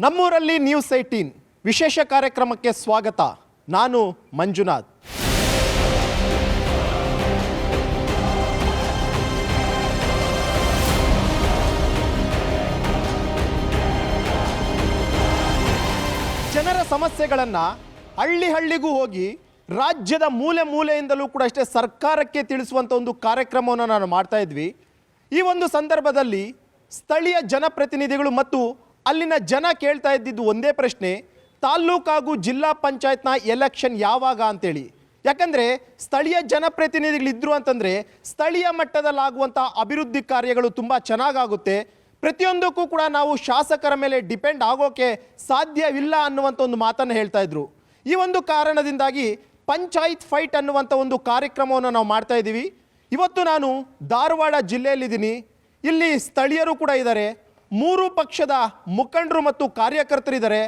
ನಮ್ಮೂರಲ್ಲಿ ನ್ಯೂಸ್ 18 ವಿಶೇಷ ಕಾರ್ಯಕ್ರಮಕ್ಕೆ ಸ್ವಾಗತ. ನಾನು ಮಂಜುನಾಥ್. ಜನರ ಸಮಸ್ಯೆಗಳನ್ನು ಹಳ್ಳಿಗೂ ಹೋಗಿ ರಾಜ್ಯದ ಮೂಲೆ ಮೂಲೆಯಿಂದಲೂ ಕೂಡ ಅಷ್ಟೇ ಸರ್ಕಾರಕ್ಕೆ ತಿಳಿಸುವಂಥ ಒಂದು ಕಾರ್ಯಕ್ರಮವನ್ನು ನಾನು ಮಾಡ್ತಾ ಇದ್ವಿ. ಈ ಒಂದು ಸಂದರ್ಭದಲ್ಲಿ ಸ್ಥಳೀಯ ಜನಪ್ರತಿನಿಧಿಗಳು ಮತ್ತು ಅಲ್ಲಿನ ಜನ ಕೇಳ್ತಾ ಇದ್ದಿದ್ದು ಒಂದೇ ಪ್ರಶ್ನೆ, ತಾಲ್ಲೂಕು ಹಾಗೂ ಜಿಲ್ಲಾ ಪಂಚಾಯತ್ನ ಎಲೆಕ್ಷನ್ ಯಾವಾಗ ಅಂತೇಳಿ. ಯಾಕಂದರೆ ಸ್ಥಳೀಯ ಜನಪ್ರತಿನಿಧಿಗಳಿದ್ರು ಅಂತಂದರೆ ಸ್ಥಳೀಯ ಮಟ್ಟದಲ್ಲಾಗುವಂಥ ಅಭಿವೃದ್ಧಿ ಕಾರ್ಯಗಳು ತುಂಬ ಚೆನ್ನಾಗಾಗುತ್ತೆ. ಪ್ರತಿಯೊಂದಕ್ಕೂ ಕೂಡ ನಾವು ಶಾಸಕರ ಮೇಲೆ ಡಿಪೆಂಡ್ ಆಗೋಕೆ ಸಾಧ್ಯವಿಲ್ಲ ಅನ್ನುವಂಥ ಒಂದು ಮಾತನ್ನು ಹೇಳ್ತಾ ಇದ್ರು. ಈ ಒಂದು ಕಾರಣದಿಂದಾಗಿ ಪಂಚಾಯತ್ ಫೈಟ್ ಅನ್ನುವಂಥ ಒಂದು ಕಾರ್ಯಕ್ರಮವನ್ನು ನಾವು ಮಾಡ್ತಾ ಇದ್ದೀವಿ. ಇವತ್ತು ನಾನು ಧಾರವಾಡ ಜಿಲ್ಲೆಯಲ್ಲಿದ್ದೀನಿ. ಇಲ್ಲಿ ಸ್ಥಳೀಯರು ಕೂಡ ಇದ್ದಾರೆ, 3 ಪಕ್ಷದ ಮುಖಂಡರು ಮತ್ತು ಕಾರ್ಯಕರ್ತರಿದ್ದಾರೆ.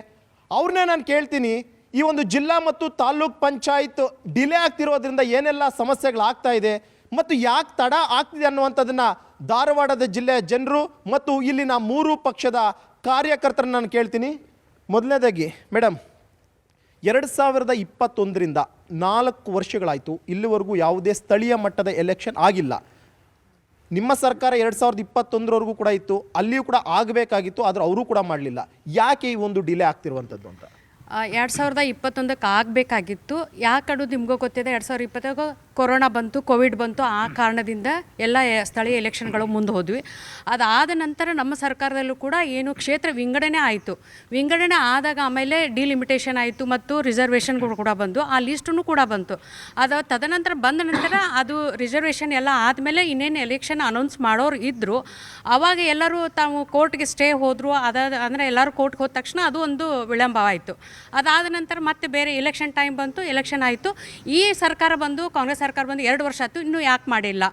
ಅವ್ರನ್ನೇ ನಾನು ಕೇಳ್ತೀನಿ, ಈ ಒಂದು ಜಿಲ್ಲಾ ಮತ್ತು ತಾಲ್ಲೂಕ್ ಪಂಚಾಯತ್ ಡಿಲೇ ಆಗ್ತಿರೋದ್ರಿಂದ ಏನೆಲ್ಲ ಸಮಸ್ಯೆಗಳಾಗ್ತಾ ಇದೆ ಮತ್ತು ಯಾಕೆ ತಡ ಆಗ್ತಿದೆ ಅನ್ನುವಂಥದ್ದನ್ನು ಧಾರವಾಡದ ಜಿಲ್ಲೆಯ ಜನರು ಮತ್ತು ಇಲ್ಲಿನ 3 ಪಕ್ಷದ ಕಾರ್ಯಕರ್ತರನ್ನ ನಾನು ಕೇಳ್ತೀನಿ. ಮೊದಲನೇದಾಗಿ ಮೇಡಮ್, 2021ರಿಂದ 4 ವರ್ಷಗಳಾಯಿತು, ಇಲ್ಲಿವರೆಗೂ ಯಾವುದೇ ಸ್ಥಳೀಯ ಮಟ್ಟದ ಎಲೆಕ್ಷನ್ ಆಗಿಲ್ಲ. ನಿಮ್ಮ ಸರ್ಕಾರ 2021ರವರೆಗೂ ಕೂಡ ಇತ್ತು, ಅಲ್ಲಿಯೂ ಕೂಡ ಆಗಬೇಕಾಗಿತ್ತು, ಆದರೆ ಅವರು ಕೂಡ ಮಾಡಲಿಲ್ಲ. ಯಾಕೆ ಈ ಒಂದು ಡಿಲೇ ಆಗ್ತಿರುವಂಥದ್ದು ಅಂತ? 2021ಕ್ಕೆ ಆಗಬೇಕಾಗಿತ್ತು. ಯಾಕದು ನಿಮಗೂ ಗೊತ್ತಿದೆ, 2020 ಕೊರೋನಾ ಬಂತು, ಕೋವಿಡ್ ಬಂತು. ಆ ಕಾರಣದಿಂದ ಎಲ್ಲ ಸ್ಥಳೀಯ ಎಲೆಕ್ಷನ್ಗಳು ಮುಂದೆ ಹೋದ್ವಿ. ಅದಾದ ನಂತರ ನಮ್ಮ ಸರ್ಕಾರದಲ್ಲೂ ಕೂಡ ಏನು ಕ್ಷೇತ್ರ ವಿಂಗಡಣೆ ಆಯಿತು. ವಿಂಗಡಣೆ ಆದಾಗ ಆಮೇಲೆ ಡಿಲಿಮಿಟೇಷನ್ ಆಯಿತು ಮತ್ತು ರಿಸರ್ವೇಷನ್ಗಳು ಕೂಡ ಬಂದು, ಆ ಲಿಸ್ಟೂ ಕೂಡ ಬಂತು. ಅದು ತದನಂತರ ಬಂದ ನಂತರ ಅದು ರಿಸರ್ವೇಷನ್ ಎಲ್ಲ ಆದಮೇಲೆ ಇನ್ನೇನು ಎಲೆಕ್ಷನ್ ಅನೌನ್ಸ್ ಮಾಡೋರು ಇದ್ದರು. ಆವಾಗ ಎಲ್ಲರೂ ತಾವು ಕೋರ್ಟ್ಗೆ ಸ್ಟೇ ಹೋದರು. ಅಂದರೆ ಎಲ್ಲರೂ ಕೋರ್ಟ್ಗೆ ಹೋದ ತಕ್ಷಣ ಅದು ಒಂದು ವಿಳಂಬ ಆಯಿತು. ಅದಾದ ನಂತರ ಮತ್ತೆ ಬೇರೆ ಎಲೆಕ್ಷನ್ ಟೈಮ್ ಬಂತು, ಎಲೆಕ್ಷನ್ ಆಯಿತು. ಈ ಸರ್ಕಾರ ಬಂದು, ಕಾಂಗ್ರೆಸ್ ಸರ್ಕಾರ ಬಂದು 2 ವರ್ಷ ಆಯಿತು, ಇನ್ನೂ ಯಾಕೆ ಮಾಡಿಲ್ಲ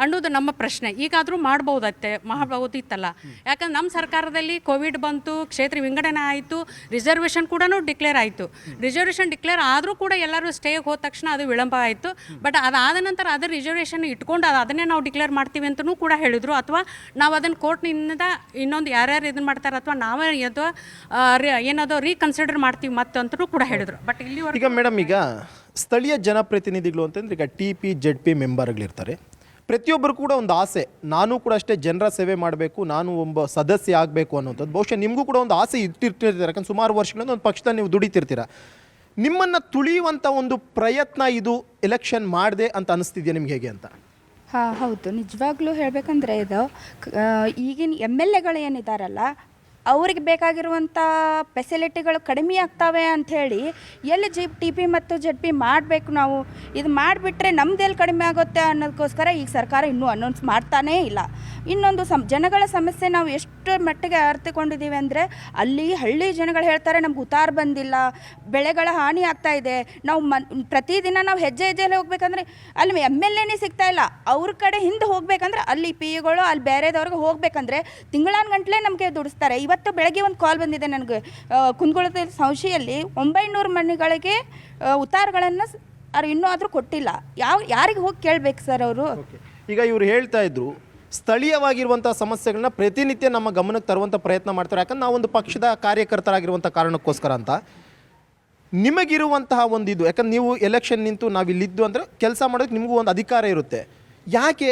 ಅನ್ನೋದು ನಮ್ಮ ಪ್ರಶ್ನೆ. ಈಗಾದರೂ ಮಾಡಬಹುದಿತ್ತಲ್ಲ. ಯಾಕಂದ್ರೆ ನಮ್ಮ ಸರ್ಕಾರದಲ್ಲಿ ಕೋವಿಡ್ ಬಂತು, ಕ್ಷೇತ್ರ ವಿಂಗಡಣೆ ಆಯಿತು, ರಿಸರ್ವೇಷನ್ ಕೂಡ ಡಿಕ್ಲೇರ್ ಆಯಿತು. ರಿಸರ್ವೇಷನ್ ಡಿಕ್ಲೇರ್ ಆದರೂ ಕೂಡ ಎಲ್ಲರೂ ಸ್ಟೇಗೆ ಹೋದ ತಕ್ಷಣ ಅದು ವಿಳಂಬ ಆಯಿತು. ಬಟ್ ಅದಾದ ನಂತರ ಅದರ ರಿಸರ್ವೇಷನ್ ಇಟ್ಕೊಂಡು ಅದನ್ನೇ ನಾವು ಡಿಕ್ಲೇರ್ ಮಾಡ್ತೀವಿ ಅಂತಲೂ ಕೂಡ ಹೇಳಿದರು. ಅಥವಾ ನಾವು ಅದನ್ನು ಕೋರ್ಟ್ನಿಂದ ಇನ್ನೊಂದು ಯಾರ್ಯಾರು ಇದನ್ನು ಮಾಡ್ತಾರೆ ಅಥವಾ ನಾವೇ ಏನದು ರೀಕನ್ಸಿಡರ್ ಮಾಡ್ತೀವಿ ಮತ್ತೆ ಅಂತಲೂ ಕೂಡ ಹೇಳಿದರು. ಬಟ್ ಇಲ್ಲಿ ಈಗ ಮೇಡಮ್, ಈಗ ಸ್ಥಳೀಯ ಜನಪ್ರತಿನಿಧಿಗಳು ಅಂತಂದ್ರೆ ಈಗ TP ZP ಮೆಂಬರ್ಗಳಿರ್ತಾರೆ. ಪ್ರತಿಯೊಬ್ಬರು ಕೂಡ ಒಂದು ಆಸೆ, ನಾನು ಕೂಡ ಅಷ್ಟೇ ಜನರ ಸೇವೆ ಮಾಡಬೇಕು, ನಾನು ಒಬ್ಬ ಸದಸ್ಯ ಆಗಬೇಕು ಅನ್ನೋಂಥದ್ದು. ಬಹುಶಃ ನಿಮಗೂ ಕೂಡ ಒಂದು ಆಸೆ ಇಟ್ಟಿರ್ತಾರೆ, ಯಾಕಂದ್ರೆ ಸುಮಾರು ವರ್ಷಗಳಿಂದ ಒಂದು ಪಕ್ಷದಲ್ಲಿ ನೀವು ದುಡಿತಿರ್ತೀರ. ನಿಮ್ಮನ್ನು ತುಳಿಯುವಂಥ ಒಂದು ಪ್ರಯತ್ನ ಇದು ಎಲೆಕ್ಷನ್ ಮಾಡಿದೆ ಅಂತ ಅನಿಸ್ತಿದೆಯಾ ನಿಮ್ಗೆ, ಹೇಗೆ ಅಂತ? ಹಾಂ, ಹೌದು. ನಿಜವಾಗ್ಲೂ ಹೇಳಬೇಕಂದ್ರೆ ಇದು ಈಗಿನ MLAಗಳು ಏನಿದ್ದಾರಲ್ಲ, ಅವ್ರಿಗೆ ಬೇಕಾಗಿರುವಂಥ ಫೆಸಿಲಿಟಿಗಳು ಕಡಿಮೆ ಆಗ್ತವೆ ಅಂಥೇಳಿ ಎಲ್ಲಿ TP ಮತ್ತು ZP ಮಾಡಬೇಕು, ನಾವು ಇದು ಮಾಡಿಬಿಟ್ರೆ ನಮ್ದೆಲ್ಲಿ ಕಡಿಮೆ ಆಗುತ್ತೆ ಅನ್ನೋದಕ್ಕೋಸ್ಕರ ಈಗ ಸರ್ಕಾರ ಇನ್ನೂ ಅನೌನ್ಸ್ ಮಾಡ್ತಾನೇ ಇಲ್ಲ. ಇನ್ನೊಂದು ಜನಗಳ ಸಮಸ್ಯೆ ನಾವು ಎಷ್ಟು ಮಟ್ಟಿಗೆ ಅರ್ಥಕೊಂಡಿದ್ದೀವಿ ಅಂದರೆ, ಅಲ್ಲಿ ಹಳ್ಳಿ ಜನಗಳು ಹೇಳ್ತಾರೆ ನಮ್ಗೆ ಉತ್ತಾರ ಬಂದಿಲ್ಲ, ಬೆಳೆಗಳ ಹಾನಿ ಆಗ್ತಾ ಇದೆ. ನಾವು ಪ್ರತಿದಿನ ನಾವು ಹೆಜ್ಜೆಯಲ್ಲಿ ಹೋಗ್ಬೇಕಂದ್ರೆ ಅಲ್ಲಿ MLAನೇ ಸಿಗ್ತಾ ಇಲ್ಲ. ಅವ್ರ ಕಡೆ ಹಿಂದೆ ಹೋಗ್ಬೇಕಂದ್ರೆ ಅಲ್ಲಿ PEಗಳು ಅಲ್ಲಿ ಬೇರೆದವ್ರಿಗೆ ಹೋಗ್ಬೇಕಂದ್ರೆ ತಿಂಗಳಾನ್ಗಂಟ್ಲೆ ನಮಗೆ ದುಡಿಸ್ತಾರೆ. ಇವತ್ತು ಬೆಳಗ್ಗೆ ಒಂದು ಕಾಲ್ ಬಂದಿದೆ ನನಗೆ, ಕುಂದಗೋಳದ ಸಂಶಿಯಲ್ಲಿ 900 ಮನೆಗಳಿಗೆ ಉತ್ತಾರಗಳನ್ನು ಅವ್ರು ಇನ್ನೂ ಆದರೂ ಕೊಟ್ಟಿಲ್ಲ. ಯಾರಿಗೆ ಹೋಗಿ ಕೇಳಬೇಕು ಸರ್ ಅವರು? ಈಗ ಇವರು ಹೇಳ್ತಾ ಇದ್ರು, ಸ್ಥಳೀಯವಾಗಿರುವಂಥ ಸಮಸ್ಯೆಗಳನ್ನ ಪ್ರತಿನಿತ್ಯ ನಮ್ಮ ಗಮನಕ್ಕೆ ತರುವಂಥ ಪ್ರಯತ್ನ ಮಾಡ್ತಾರೆ. ಯಾಕಂದ್ರೆ ನಾವೊಂದು ಪಕ್ಷದ ಕಾರ್ಯಕರ್ತರಾಗಿರುವಂಥ ಕಾರಣಕ್ಕೋಸ್ಕರ ಅಂತ. ನಿಮಗಿರುವಂತಹ ಒಂದು ಇದು, ಯಾಕಂದ್ರೆ ನೀವು ಎಲೆಕ್ಷನ್ ನಿಂತು ನಾವಿಲ್ಲಿದ್ದು ಅಂದರೆ ಕೆಲಸ ಮಾಡೋದಕ್ಕೆ ನಿಮಗೂ ಒಂದು ಅಧಿಕಾರ ಇರುತ್ತೆ. ಯಾಕೆ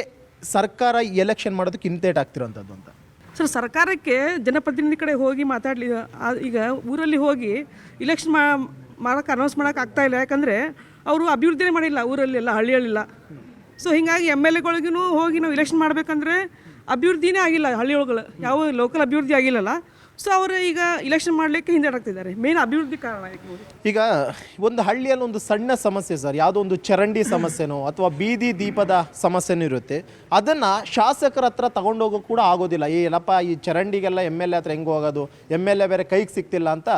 ಸರ್ಕಾರ ಎಲೆಕ್ಷನ್ ಮಾಡೋದಕ್ಕೆ ಹಿಂದೇಟ್ ಆಗ್ತಿರೋಂಥದ್ದು ಅಂತ? ಸರ್, ಸರ್ಕಾರಕ್ಕೆ ಜನಪ್ರತಿನಿಧಿ ಕಡೆ ಹೋಗಿ ಮಾತಾಡಲಿ. ಈಗ ಊರಲ್ಲಿ ಹೋಗಿ ಇಲೆಕ್ಷನ್ ಮಾಡೋಕ್ಕೆ ಅನೌನ್ಸ್ ಮಾಡೋಕೆ ಆಗ್ತಾಯಿಲ್ಲ. ಯಾಕಂದರೆ ಅವರು ಅಭಿವೃದ್ಧಿನೇ ಮಾಡಿಲ್ಲ ಊರಲ್ಲೆಲ್ಲ, ಹಳ್ಳಿಯಲ್ಲೆಲ್ಲ. ಸೊ ಹೀಗಾಗಿ MLAಗಳಿಗೂ ಹೋಗಿ ನಾವು ಇಲೆಕ್ಷನ್ ಮಾಡಬೇಕಂದ್ರೆ ಅಭಿವೃದ್ಧಿನೇ ಆಗಿಲ್ಲ ಹಳ್ಳಿಯೊಳಗಳು, ಯಾವ ಲೋಕಲ್ ಅಭಿವೃದ್ಧಿ ಆಗಿಲ್ಲಲ್ಲ. ಸೊ ಅವರು ಈಗ ಇಲೆಕ್ಷನ್ ಮಾಡಲಿಕ್ಕೆ ಹಿಂದೇಟಾಗ್ತಿದ್ದಾರೆ. ಮೇನ್ ಅಭಿವೃದ್ಧಿ ಕಾರಣ. ಈಗ ಒಂದು ಹಳ್ಳಿಯಲ್ಲಿ ಒಂದು ಸಣ್ಣ ಸಮಸ್ಯೆ ಸರ್, ಯಾವುದೋ ಒಂದು ಚರಂಡಿ ಸಮಸ್ಯೆನೋ ಅಥವಾ ಬೀದಿ ದೀಪದ ಸಮಸ್ಯೆನೂ ಇರುತ್ತೆ. ಅದನ್ನು ಶಾಸಕರ ಹತ್ರ ತಗೊಂಡೋಗೋ ಕೂಡ ಆಗೋದಿಲ್ಲ. ಏನಪ್ಪ ಈ ಚರಂಡಿಗೆಲ್ಲ MLA ಹತ್ರ ಹೆಂಗೆ ಹೋಗೋದು, MLA ಬೇರೆ ಕೈಗೆ ಸಿಗ್ತಿಲ್ಲ ಅಂತ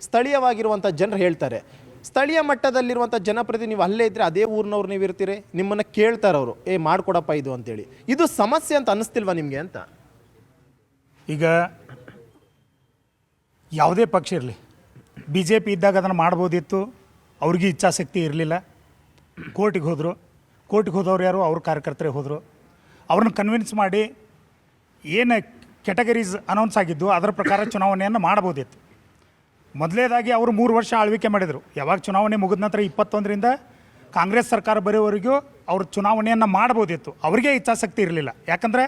ಸ್ಥಳೀಯವಾಗಿರುವಂಥ ಜನರು ಹೇಳ್ತಾರೆ. ಸ್ಥಳೀಯ ಮಟ್ಟದಲ್ಲಿರುವಂಥ ಜನಪ್ರತಿನಿಧಿ ನೀವು ಅಲ್ಲೇ ಇದ್ದರೆ ಅದೇ ಊರಿನವ್ರು ನೀವು ಇರ್ತೀರಿ, ನಿಮ್ಮನ್ನು ಕೇಳ್ತಾರೆ ಅವರು, ಮಾಡಿಕೊಡಪ್ಪ ಇದು ಅಂತೇಳಿ. ಇದು ಸಮಸ್ಯೆ ಅಂತ ಅನ್ನಿಸ್ತಿಲ್ವಾ ನಿಮಗೆ ಅಂತ? ಈಗ ಯಾವುದೇ ಪಕ್ಷ ಇರಲಿ, BJP ಇದ್ದಾಗ ಅದನ್ನು ಮಾಡ್ಬೋದಿತ್ತು, ಅವ್ರಿಗೆ ಇಚ್ಛಾಶಕ್ತಿ ಇರಲಿಲ್ಲ. ಕೋರ್ಟಿಗೆ ಹೋದವ್ರು ಯಾರು? ಅವ್ರ ಕಾರ್ಯಕರ್ತರೇ ಹೋದರು. ಅವ್ರನ್ನ ಕನ್ವಿನ್ಸ್ ಮಾಡಿ ಏನು ಕೆಟಗರೀಸ್ ಅನೌನ್ಸ್ ಆಗಿದ್ದು ಅದರ ಪ್ರಕಾರ ಚುನಾವಣೆಯನ್ನು ಮಾಡ್ಬೋದಿತ್ತು. ಮೊದಲೇದಾಗಿ ಅವರು 3 ವರ್ಷ ಆಳ್ವಿಕೆ ಮಾಡಿದರು. ಯಾವಾಗ ಚುನಾವಣೆ ಮುಗಿದ ನಂತರ 21ರಿಂದ ಕಾಂಗ್ರೆಸ್ ಸರ್ಕಾರ ಬರೋವರೆಗೂ ಅವರು ಚುನಾವಣೆಯನ್ನು ಮಾಡ್ಬೋದಿತ್ತು. ಅವರಿಗೆ ಇಚ್ಛಾಶಕ್ತಿ ಇರಲಿಲ್ಲ. ಯಾಕಂದರೆ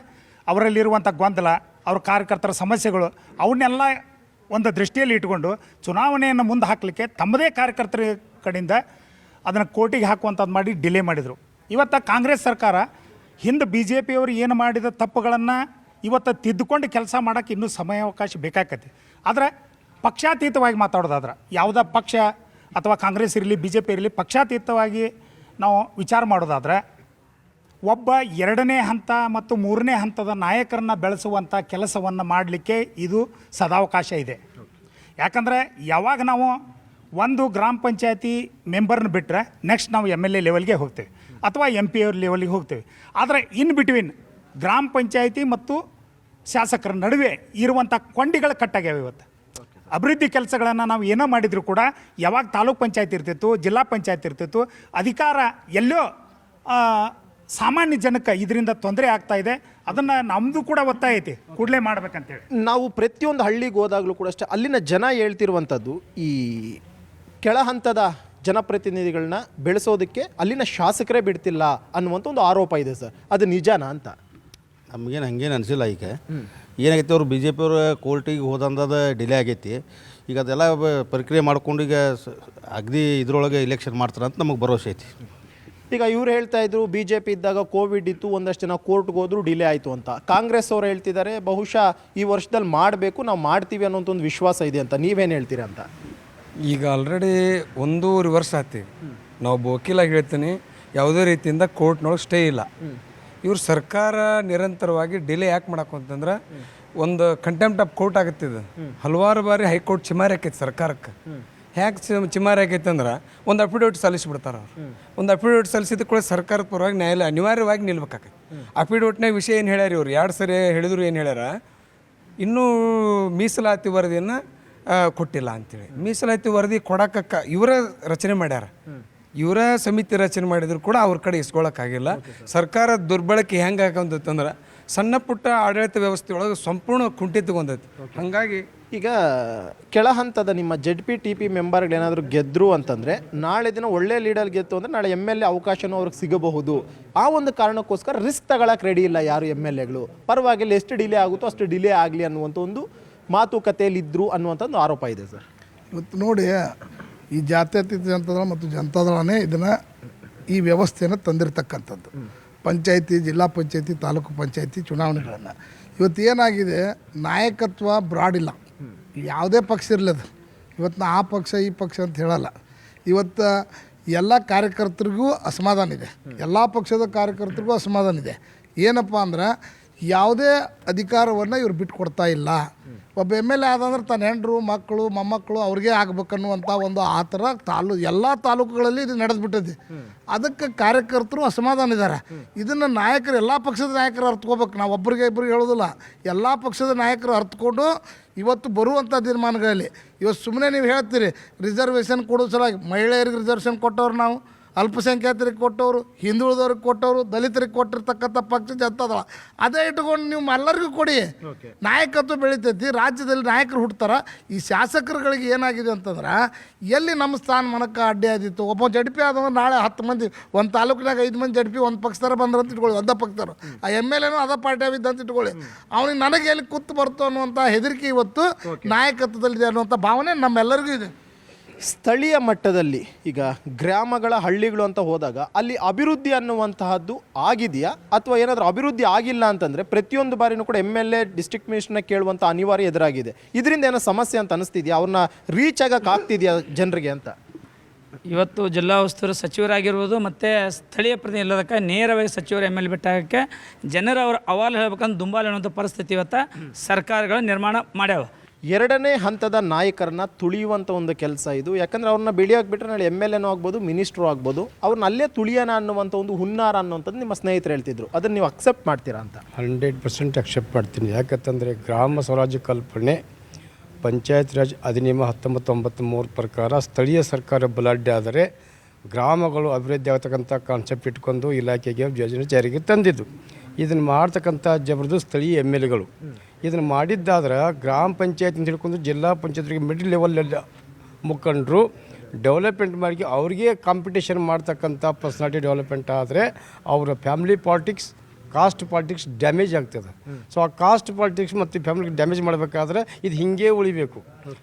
ಅವರಲ್ಲಿರುವಂಥ ಗೊಂದಲ, ಅವ್ರ ಕಾರ್ಯಕರ್ತರ ಸಮಸ್ಯೆಗಳು ಅವನ್ನೆಲ್ಲ ಒಂದು ದೃಷ್ಟಿಯಲ್ಲಿ ಇಟ್ಕೊಂಡು ಚುನಾವಣೆಯನ್ನು ಮುಂದೆ ಹಾಕಲಿಕ್ಕೆ ತಮ್ಮದೇ ಕಾರ್ಯಕರ್ತರ ಕಡೆಯಿಂದ ಅದನ್ನು ಕೋರ್ಟಿಗೆ ಹಾಕುವಂಥದ್ದು ಮಾಡಿ ಡಿಲೇ ಮಾಡಿದರು. ಇವತ್ತು ಕಾಂಗ್ರೆಸ್ ಸರ್ಕಾರ ಹಿಂದೆ BJPಯವರು ಏನು ಮಾಡಿದ ತಪ್ಪುಗಳನ್ನು ಇವತ್ತು ತಿದ್ದುಕೊಂಡು ಕೆಲಸ ಮಾಡೋಕ್ಕೆ ಇನ್ನೂ ಸಮಯಾವಕಾಶ ಬೇಕಾಗತ್ತೆ. ಆದರೆ ಪಕ್ಷಾತೀತವಾಗಿ ಮಾತಾಡೋದಾದ್ರೆ ಯಾವುದೇ ಪಕ್ಷ ಅಥವಾ ಕಾಂಗ್ರೆಸ್ ಇರಲಿ BJP ಇರಲಿ ಪಕ್ಷಾತೀತವಾಗಿ ನಾವು ವಿಚಾರ ಮಾಡೋದಾದ್ರೆ ಒಬ್ಬ 2ನೇ ಹಂತ ಮತ್ತು 3ನೇ ಹಂತದ ನಾಯಕರನ್ನು ಬೆಳೆಸುವಂಥ ಕೆಲಸವನ್ನು ಮಾಡಲಿಕ್ಕೆ ಇದು ಸದಾವಕಾಶ ಇದೆ. ಯಾಕಂದರೆ ಯಾವಾಗ ನಾವು ಒಂದು ಗ್ರಾಮ ಪಂಚಾಯತಿ ಮೆಂಬರ್ನ ಬಿಟ್ಟರೆ ನೆಕ್ಸ್ಟ್ ನಾವು MLA ಲೆವೆಲ್ಗೆ ಹೋಗ್ತೇವೆ ಅಥವಾ MP ಅವ್ರ ಲೆವೆಲ್ಗೆ ಹೋಗ್ತೇವೆ. ಆದರೆ ಇನ್ ಬಿಟ್ವೀನ್ ಗ್ರಾಮ ಪಂಚಾಯತಿ ಮತ್ತು ಶಾಸಕರ ನಡುವೆ ಇರುವಂಥ ಕೊಂಡಿಗಳು ಕಟ್ಟಾಗ್ಯಾವ. ಇವತ್ತು ಅಭಿವೃದ್ಧಿ ಕೆಲಸಗಳನ್ನು ನಾವು ಏನೋ ಮಾಡಿದರೂ ಕೂಡ ಯಾವಾಗ ತಾಲೂಕ್ ಪಂಚಾಯತ್ ಇರ್ತಿತ್ತು, ಜಿಲ್ಲಾ ಪಂಚಾಯತ್ ಇರ್ತಿತ್ತು, ಅಧಿಕಾರ ಎಲ್ಲೋ ಸಾಮಾನ್ಯ ಜನಕ್ಕೆ ಇದರಿಂದ ತೊಂದರೆ ಆಗ್ತಾ ಇದೆ. ಅದನ್ನು ನಮ್ಮದು ಕೂಡ ಒತ್ತಾಯ ಐತಿ, ಕೂಡಲೇ ಮಾಡ್ಬೇಕಂತೇಳಿ. ನಾವು ಪ್ರತಿಯೊಂದು ಹಳ್ಳಿಗೆ ಹೋದಾಗಲೂ ಕೂಡ ಅಷ್ಟೇ ಅಲ್ಲಿನ ಜನ ಹೇಳ್ತಿರುವಂಥದ್ದು ಈ ಕೆಳ ಹಂತದ ಜನಪ್ರತಿನಿಧಿಗಳನ್ನ ಬೆಳೆಸೋದಕ್ಕೆ ಅಲ್ಲಿನ ಶಾಸಕರೇ ಬಿಡ್ತಿಲ್ಲ ಅನ್ನುವಂಥ ಒಂದು ಆರೋಪ ಇದೆ ಸರ್. ಅದು ನಿಜಾನಾ ಅಂತ? ನಮಗೇನು ಹಂಗೇನು ಅನಿಸಿಲ್ಲ. ಈಗ ಏನಾಗೈತಿ, ಅವರು BJP ಅವರು ಕೋರ್ಟಿಗೆ ಹೋದಂಥದ್ದು ಡಿಲೇ ಆಗೈತಿ. ಈಗ ಅದೆಲ್ಲ ಪ್ರಕ್ರಿಯೆ ಮಾಡ್ಕೊಂಡು ಈಗ ಅಗದಿ ಇದ್ರೊಳಗೆ ಇಲೆಕ್ಷನ್ ಮಾಡ್ತಾರೆ ಅಂತ ನಮಗೆ ಭರವಸೆ ಐತಿ. ಈಗ ಇವ್ರು ಹೇಳ್ತಾ ಇದ್ರು BJP ಇದ್ದಾಗ ಕೋವಿಡ್ ಇತ್ತು, ಒಂದಷ್ಟು ಜನ ಕೋರ್ಟ್ಗೆ ಹೋದ್ರು ಡಿಲೇ ಆಯಿತು ಅಂತ. ಕಾಂಗ್ರೆಸ್ ಅವರು ಹೇಳ್ತಿದ್ದಾರೆ ಬಹುಶಃ ಈ ವರ್ಷದಲ್ಲಿ ಮಾಡಬೇಕು, ನಾವು ಮಾಡ್ತೀವಿ ಅನ್ನೋಂಥ ಒಂದು ವಿಶ್ವಾಸ ಇದೆ ಅಂತ. ನೀವೇನು ಹೇಳ್ತೀರಿ ಅಂತ? ಈಗ ಆಲ್ರೆಡಿ 1.5 ವರ್ಷ ಆಯ್ತೀವಿ. ನಾವು ವಕೀಲಾಗಿ ಹೇಳ್ತೀನಿ, ಯಾವುದೇ ರೀತಿಯಿಂದ ಕೋರ್ಟ್ನೊಳಗೆ ಸ್ಟೇ ಇಲ್ಲ. ಇವ್ರು ಸರ್ಕಾರ ನಿರಂತರವಾಗಿ ಡಿಲೇ ಯಾಕೆ ಮಾಡಕ್ಕೆ ಅಂತಂದ್ರೆ ಒಂದು ಕಂಟೆಂಪ್ಟ್ ಆಫ್ ಕೋರ್ಟ್ ಆಗುತ್ತಿದೆ. ಹಲವಾರು ಬಾರಿ ಹೈಕೋರ್ಟ್ ಚಿಮಾರಿ ಆಕೈತಿ ಸರ್ಕಾರಕ್ಕೆ. ಹ್ಯಾಕೆ ಚಿಮಾರಿ ಆಗೈತೆ ಅಂದ್ರೆ ಒಂದು ಅಫಿಡವಿಟ್ ಸಲ್ಲಿಸಿಬಿಡ್ತಾರೆ ಅವ್ರು. ಒಂದು ಅಫಿಡವಿಟ್ ಸಲ್ಲಿಸಿದ ಕೂಡ ಸರ್ಕಾರದ ಪರವಾಗಿ ನ್ಯಾಯಾಲಯ ಅನಿವಾರ್ಯವಾಗಿ ನಿಲ್ಬೇಕಾಗೈತಿ. ಅಫಿಡವಿಟ್ನಾಗ ವಿಷಯ ಏನು ಹೇಳ್ಯಾರ ಇವ್ರು 2 ಸರಿ ಹೇಳಿದ್ರು ಏನು ಹೇಳ್ಯಾರ, ಇನ್ನೂ ಮೀಸಲಾತಿ ವರದಿಯನ್ನು ಕೊಟ್ಟಿಲ್ಲ ಅಂತೇಳಿ. ಮೀಸಲಾತಿ ವರದಿ ಕೊಡೋಕ್ಕೆ ಇವರ ರಚನೆ ಮಾಡ್ಯಾರ, ಇವರ ಸಮಿತಿ ರಚನೆ ಮಾಡಿದ್ರು ಕೂಡ ಅವ್ರ ಕಡೆ ಇಸ್ಕೊಳ್ಳೋಕ್ಕಾಗಿಲ್ಲ. ಸರ್ಕಾರ ದುರ್ಬಳಕೆ ಹೆಂಗೆ ಹಾಕಂತಂದ್ರೆ ಸಣ್ಣ ಪುಟ್ಟ ಆಡಳಿತ ವ್ಯವಸ್ಥೆ ಒಳಗೆ ಸಂಪೂರ್ಣ ಕುಂಠಿತಗೊಂಡೈತಿ. ಹಾಗಾಗಿ ಈಗ ಕೆಳ ಹಂತದ ನಿಮ್ಮ ZP-TP ಮೆಂಬರ್ಗಳೇನಾದರೂ ಗೆದ್ದರು ಅಂತಂದರೆ ನಾಳೆ ದಿನ ಒಳ್ಳೆ ಲೀಡರ್ ಗೆದ್ದು ಅಂದರೆ ನಾಳೆ MLA ಅವಕಾಶನೂ ಅವ್ರಿಗೆ ಸಿಗಬಹುದು. ಆ ಒಂದು ಕಾರಣಕ್ಕೋಸ್ಕರ ರಿಸ್ಕ್ ತಗೊಳಕ್ಕೆ ರೆಡಿ ಇಲ್ಲ ಯಾರು MLAಗಳು. ಪರವಾಗಿಲ್ಲ, ಎಷ್ಟು ಡಿಲೇ ಆಗುತ್ತೋ ಅಷ್ಟು ಡಿಲೇ ಆಗಲಿ ಅನ್ನುವಂಥ ಒಂದು ಮಾತುಕತೆಯಲ್ಲಿದ್ದರು ಅನ್ನುವಂಥ ಒಂದು ಆರೋಪ ಇದೆ ಸರ್. ಇವತ್ತು ನೋಡಿ, ಈ ಜಾತ್ಯತೀತ ಜನತಾದಳ ಮತ್ತು ಜನತಾದಳನೇ ಇದನ್ನು ಈ ವ್ಯವಸ್ಥೆಯನ್ನು ತಂದಿರತಕ್ಕಂಥದ್ದು. ಪಂಚಾಯತಿ, ಜಿಲ್ಲಾ ಪಂಚಾಯತಿ, ತಾಲೂಕು ಪಂಚಾಯತಿ ಚುನಾವಣೆಗಳನ್ನು ಇವತ್ತು ಏನಾಗಿದೆ, ನಾಯಕತ್ವ ಬ್ರಾಡ್ ಇಲ್ಲ. ಯಾವುದೇ ಪಕ್ಷ ಇರಲಿ, ಅದು ಇವತ್ತು ನಾ ಆ ಪಕ್ಷ ಈ ಪಕ್ಷ ಅಂತ ಹೇಳಲ್ಲ. ಇವತ್ತು ಎಲ್ಲ ಕಾರ್ಯಕರ್ತರಿಗೂ ಅಸಮಾಧಾನ ಇದೆ, ಎಲ್ಲ ಪಕ್ಷದ ಕಾರ್ಯಕರ್ತರಿಗೂ ಅಸಮಾಧಾನ ಇದೆ. ಏನಪ್ಪ ಅಂದ್ರೆ ಯಾವುದೇ ಅಧಿಕಾರವನ್ನು ಇವ್ರು ಬಿಟ್ಟು ಕೊಡ್ತಾ ಇಲ್ಲ. ಒಬ್ಬ MLA ಆದಂದ್ರೆ ತನ್ನ ಹೆಂಡ್ರು, ಮಕ್ಕಳು, ಮೊಮ್ಮಕ್ಕಳು ಅವ್ರಿಗೆ ಆಗ್ಬೇಕನ್ನುವಂಥ ಒಂದು ಆ ಥರ ಎಲ್ಲ ತಾಲೂಕುಗಳಲ್ಲಿ ಇದು ನಡೆದ್ಬಿಟ್ಟಿದೆ. ಅದಕ್ಕೆ ಕಾರ್ಯಕರ್ತರು ಅಸಮಾಧಾನ ಇದ್ದಾರೆ. ಇದನ್ನು ನಾಯಕರು, ಎಲ್ಲ ಪಕ್ಷದ ನಾಯಕರು ಅರ್ಥಕೋಬೇಕು. ನಾವು ಒಬ್ಬರಿಗೆ ಇಬ್ಬರಿಗೆ ಹೇಳೋದಿಲ್ಲ, ಎಲ್ಲ ಪಕ್ಷದ ನಾಯಕರು ಅರ್ಥಕೊಂಡು ಇವತ್ತು ಬರುವಂಥ ತೀರ್ಮಾನಗಳಲ್ಲಿ ಇವತ್ತು ಸುಮ್ಮನೆ ನೀವು ಹೇಳ್ತೀರಿ ರಿಸರ್ವೇಷನ್ ಕೊಡೋ ಸಲುವಾಗಿ ಮಹಿಳೆಯರಿಗೆ ರಿಸರ್ವೇಷನ್ ಕೊಟ್ಟವ್ರು ನಾವು, ಅಲ್ಪಸಂಖ್ಯಾತರಿಗೆ ಕೊಟ್ಟವರು, ಹಿಂದುಳಿದವ್ರಿಗೆ ಕೊಟ್ಟವರು, ದಲಿತರಿಗೆ ಕೊಟ್ಟಿರ್ತಕ್ಕಂಥ ಪಕ್ಷ ಜನತಾದಳ. ಅದೇ ಇಟ್ಕೊಂಡು ನೀವು ಎಲ್ಲರಿಗೂ ಕೊಡಿ, ನಾಯಕತ್ವ ಬೆಳಿತೈತಿ. ರಾಜ್ಯದಲ್ಲಿ ನಾಯಕರು ಹುಡ್ತಾರ. ಈ ಶಾಸಕರುಗಳಿಗೆ ಏನಾಗಿದೆ ಅಂತಂದ್ರೆ ಎಲ್ಲಿ ನಮ್ಮ ಸ್ಥಾನಮಾನಕ್ಕೆ ಅಡ್ಡಿ ಆದಿತ್ತು. ಒಬ್ಬ ZP ಆದವ್ರು ನಾಳೆ 10 ಮಂದಿ, ಒಂದು ತಾಲೂಕಿನಾಗ 5 ಮಂದಿ ZP ಒಂದು ಪಕ್ಷದರ ಬಂದ್ರೆ ಅಂತ ಇಟ್ಕೊಳ್ಳಿ, ಅದ ಪಕ್ಷದವರು. ಆ MLAನೂ ಅದ ಪಾರ್ಟಿ ಆಗಿದ್ದ ಅಂತ ಇಟ್ಕೊಳ್ಳಿ, ಅವನಿಗೆ ನನಗೆ ಎಲ್ಲಿ ಕೂತು ಬರ್ತೋ ಅನ್ನುವಂಥ ಹೆದರಿಕೆ ಇವತ್ತು ನಾಯಕತ್ವದಲ್ಲಿದೆ ಅನ್ನುವಂಥ ಭಾವನೆ ನಮ್ಮೆಲ್ಲರಿಗೂ ಇದೆ. ಸ್ಥಳೀಯ ಮಟ್ಟದಲ್ಲಿ ಈಗ ಗ್ರಾಮಗಳ ಹಳ್ಳಿಗಳು ಅಂತ ಹೋದಾಗ ಅಲ್ಲಿ ಅಭಿವೃದ್ಧಿ ಅನ್ನುವಂತಹದ್ದು ಆಗಿದೆಯಾ, ಅಥವಾ ಏನಾದರೂ ಅಭಿವೃದ್ಧಿ ಆಗಿಲ್ಲ ಅಂತಂದರೆ ಪ್ರತಿಯೊಂದು ಬಾರಿನೂ ಕೂಡ MLA ಡಿಸ್ಟ್ರಿಕ್ಟ್ ಮಿನಿಸ್ಟರ್ನ ಕೇಳುವಂಥ ಅನಿವಾರ್ಯ ಎದುರಾಗಿದೆ. ಇದರಿಂದ ಏನೋ ಸಮಸ್ಯೆ ಅಂತ ಅನಿಸ್ತಿದೆಯಾ, ಅವ್ರನ್ನ ರೀಚ್ ಆಗಕ್ಕೆ ಆಗ್ತಿದೆಯಾ ಜನರಿಗೆ ಅಂತ? ಇವತ್ತು ಜಿಲ್ಲಾ ಉಸ್ತುವಾರಿ ಸಚಿವರಾಗಿರ್ಬೋದು ಮತ್ತು ಸ್ಥಳೀಯ ಪ್ರತಿನಿಧಿ ಇಲ್ಲದಕ್ಕೆ ನೇರವಾಗಿ ಸಚಿವರು MLA ಬಿಟ್ಟಾಗಕ್ಕೆ ಜನರು ಅವ್ರ ಅವಾಲು ಹೇಳ್ಬೇಕಂದ್ರೆ ದುಂಬಾಲು ಅನ್ನೋಂಥ ಪರಿಸ್ಥಿತಿ ಇವತ್ತು ಸರ್ಕಾರಗಳು ನಿರ್ಮಾಣ ಮಾಡ್ಯಾವ. 2ನೇ ಹಂತದ ನಾಯಕರನ್ನ ತುಳಿಯುವಂಥ ಒಂದು ಕೆಲಸ ಇದು. ಯಾಕಂದರೆ ಅವ್ರನ್ನ ಬೆಳೆಯೋಕೆ ಬಿಟ್ಟರೆ ನಾಳೆ MLAನೂ ಆಗ್ಬೋದು, ಮಿನಿಸ್ಟ್ರು ಆಗ್ಬೋದು, ಅವ್ರನ್ನ ಅಲ್ಲೇ ತುಳಿಯೋಣ ಅನ್ನುವಂಥ ಒಂದು ಹುನ್ನಾರ ಅನ್ನುವಂಥದ್ದು ನಿಮ್ಮ ಸ್ನೇಹಿತರು ಹೇಳ್ತಿದ್ರು. ಅದನ್ನು ನೀವು ಅಕ್ಸೆಪ್ಟ್ ಮಾಡ್ತೀರಾ ಅಂತ? 100% ಅಕ್ಸೆಪ್ಟ್ ಮಾಡ್ತೀನಿ. ಯಾಕಂತಂದರೆ ಗ್ರಾಮ ಸ್ವರಾಜ್ಯ ಕಲ್ಪನೆ ಪಂಚಾಯತ್ ರಾಜ್ ಅಧಿನಿಯಮ 1993 ಪ್ರಕಾರ ಸ್ಥಳೀಯ ಸರ್ಕಾರ ಬಲಾಢ್ಯ ಆದರೆ ಗ್ರಾಮಗಳು ಅಭಿವೃದ್ಧಿ ಆಗ್ತಕ್ಕಂಥ ಕಾನ್ಸೆಪ್ಟ್ ಇಟ್ಕೊಂಡು ಇಲಾಖೆಗೆ ಯೋಜನೆ ಜಾರಿಗೆ ತಂದಿದ್ದು. ಇದನ್ನು ಮಾಡ್ತಕ್ಕಂಥ ಜಬರ್ದು ಸ್ಥಳೀಯ MLAಗಳು ಇದನ್ನು ಮಾಡಿದ್ದಾದ್ರೆ ಗ್ರಾಮ ಪಂಚಾಯತ್ ಅಂತ ಹಿಡ್ಕೊಂಡು ಜಿಲ್ಲಾ ಪಂಚಾಯತ್ಗೆ ಮಿಡ್ಲ್ ಲೆವೆಲ್ ಮುಖಂಡರು ಡೆವಲಪ್ಮೆಂಟ್ ಮಾಡಿ ಅವ್ರಿಗೆ ಕಾಂಪಿಟೇಷನ್ ಮಾಡ್ತಕ್ಕಂಥ ಪರ್ಸ್ನಾಲಿಟಿ ಡೆವಲಪ್ಮೆಂಟ್ ಆದರೆ ಅವರ family politics cost politics damage ಆಗ್ತದೆ. ಸೊ ಆ ಕಾಸ್ಟ್ ಪಾಲಿಟಿಕ್ಸ್ ಮತ್ತು ಫ್ಯಾಮಿಲಿ ಡ್ಯಾಮೇಜ್ ಮಾಡಬೇಕಾದ್ರೆ ಇದು ಹಿಂಗೆ ಉಳಿಬೇಕು,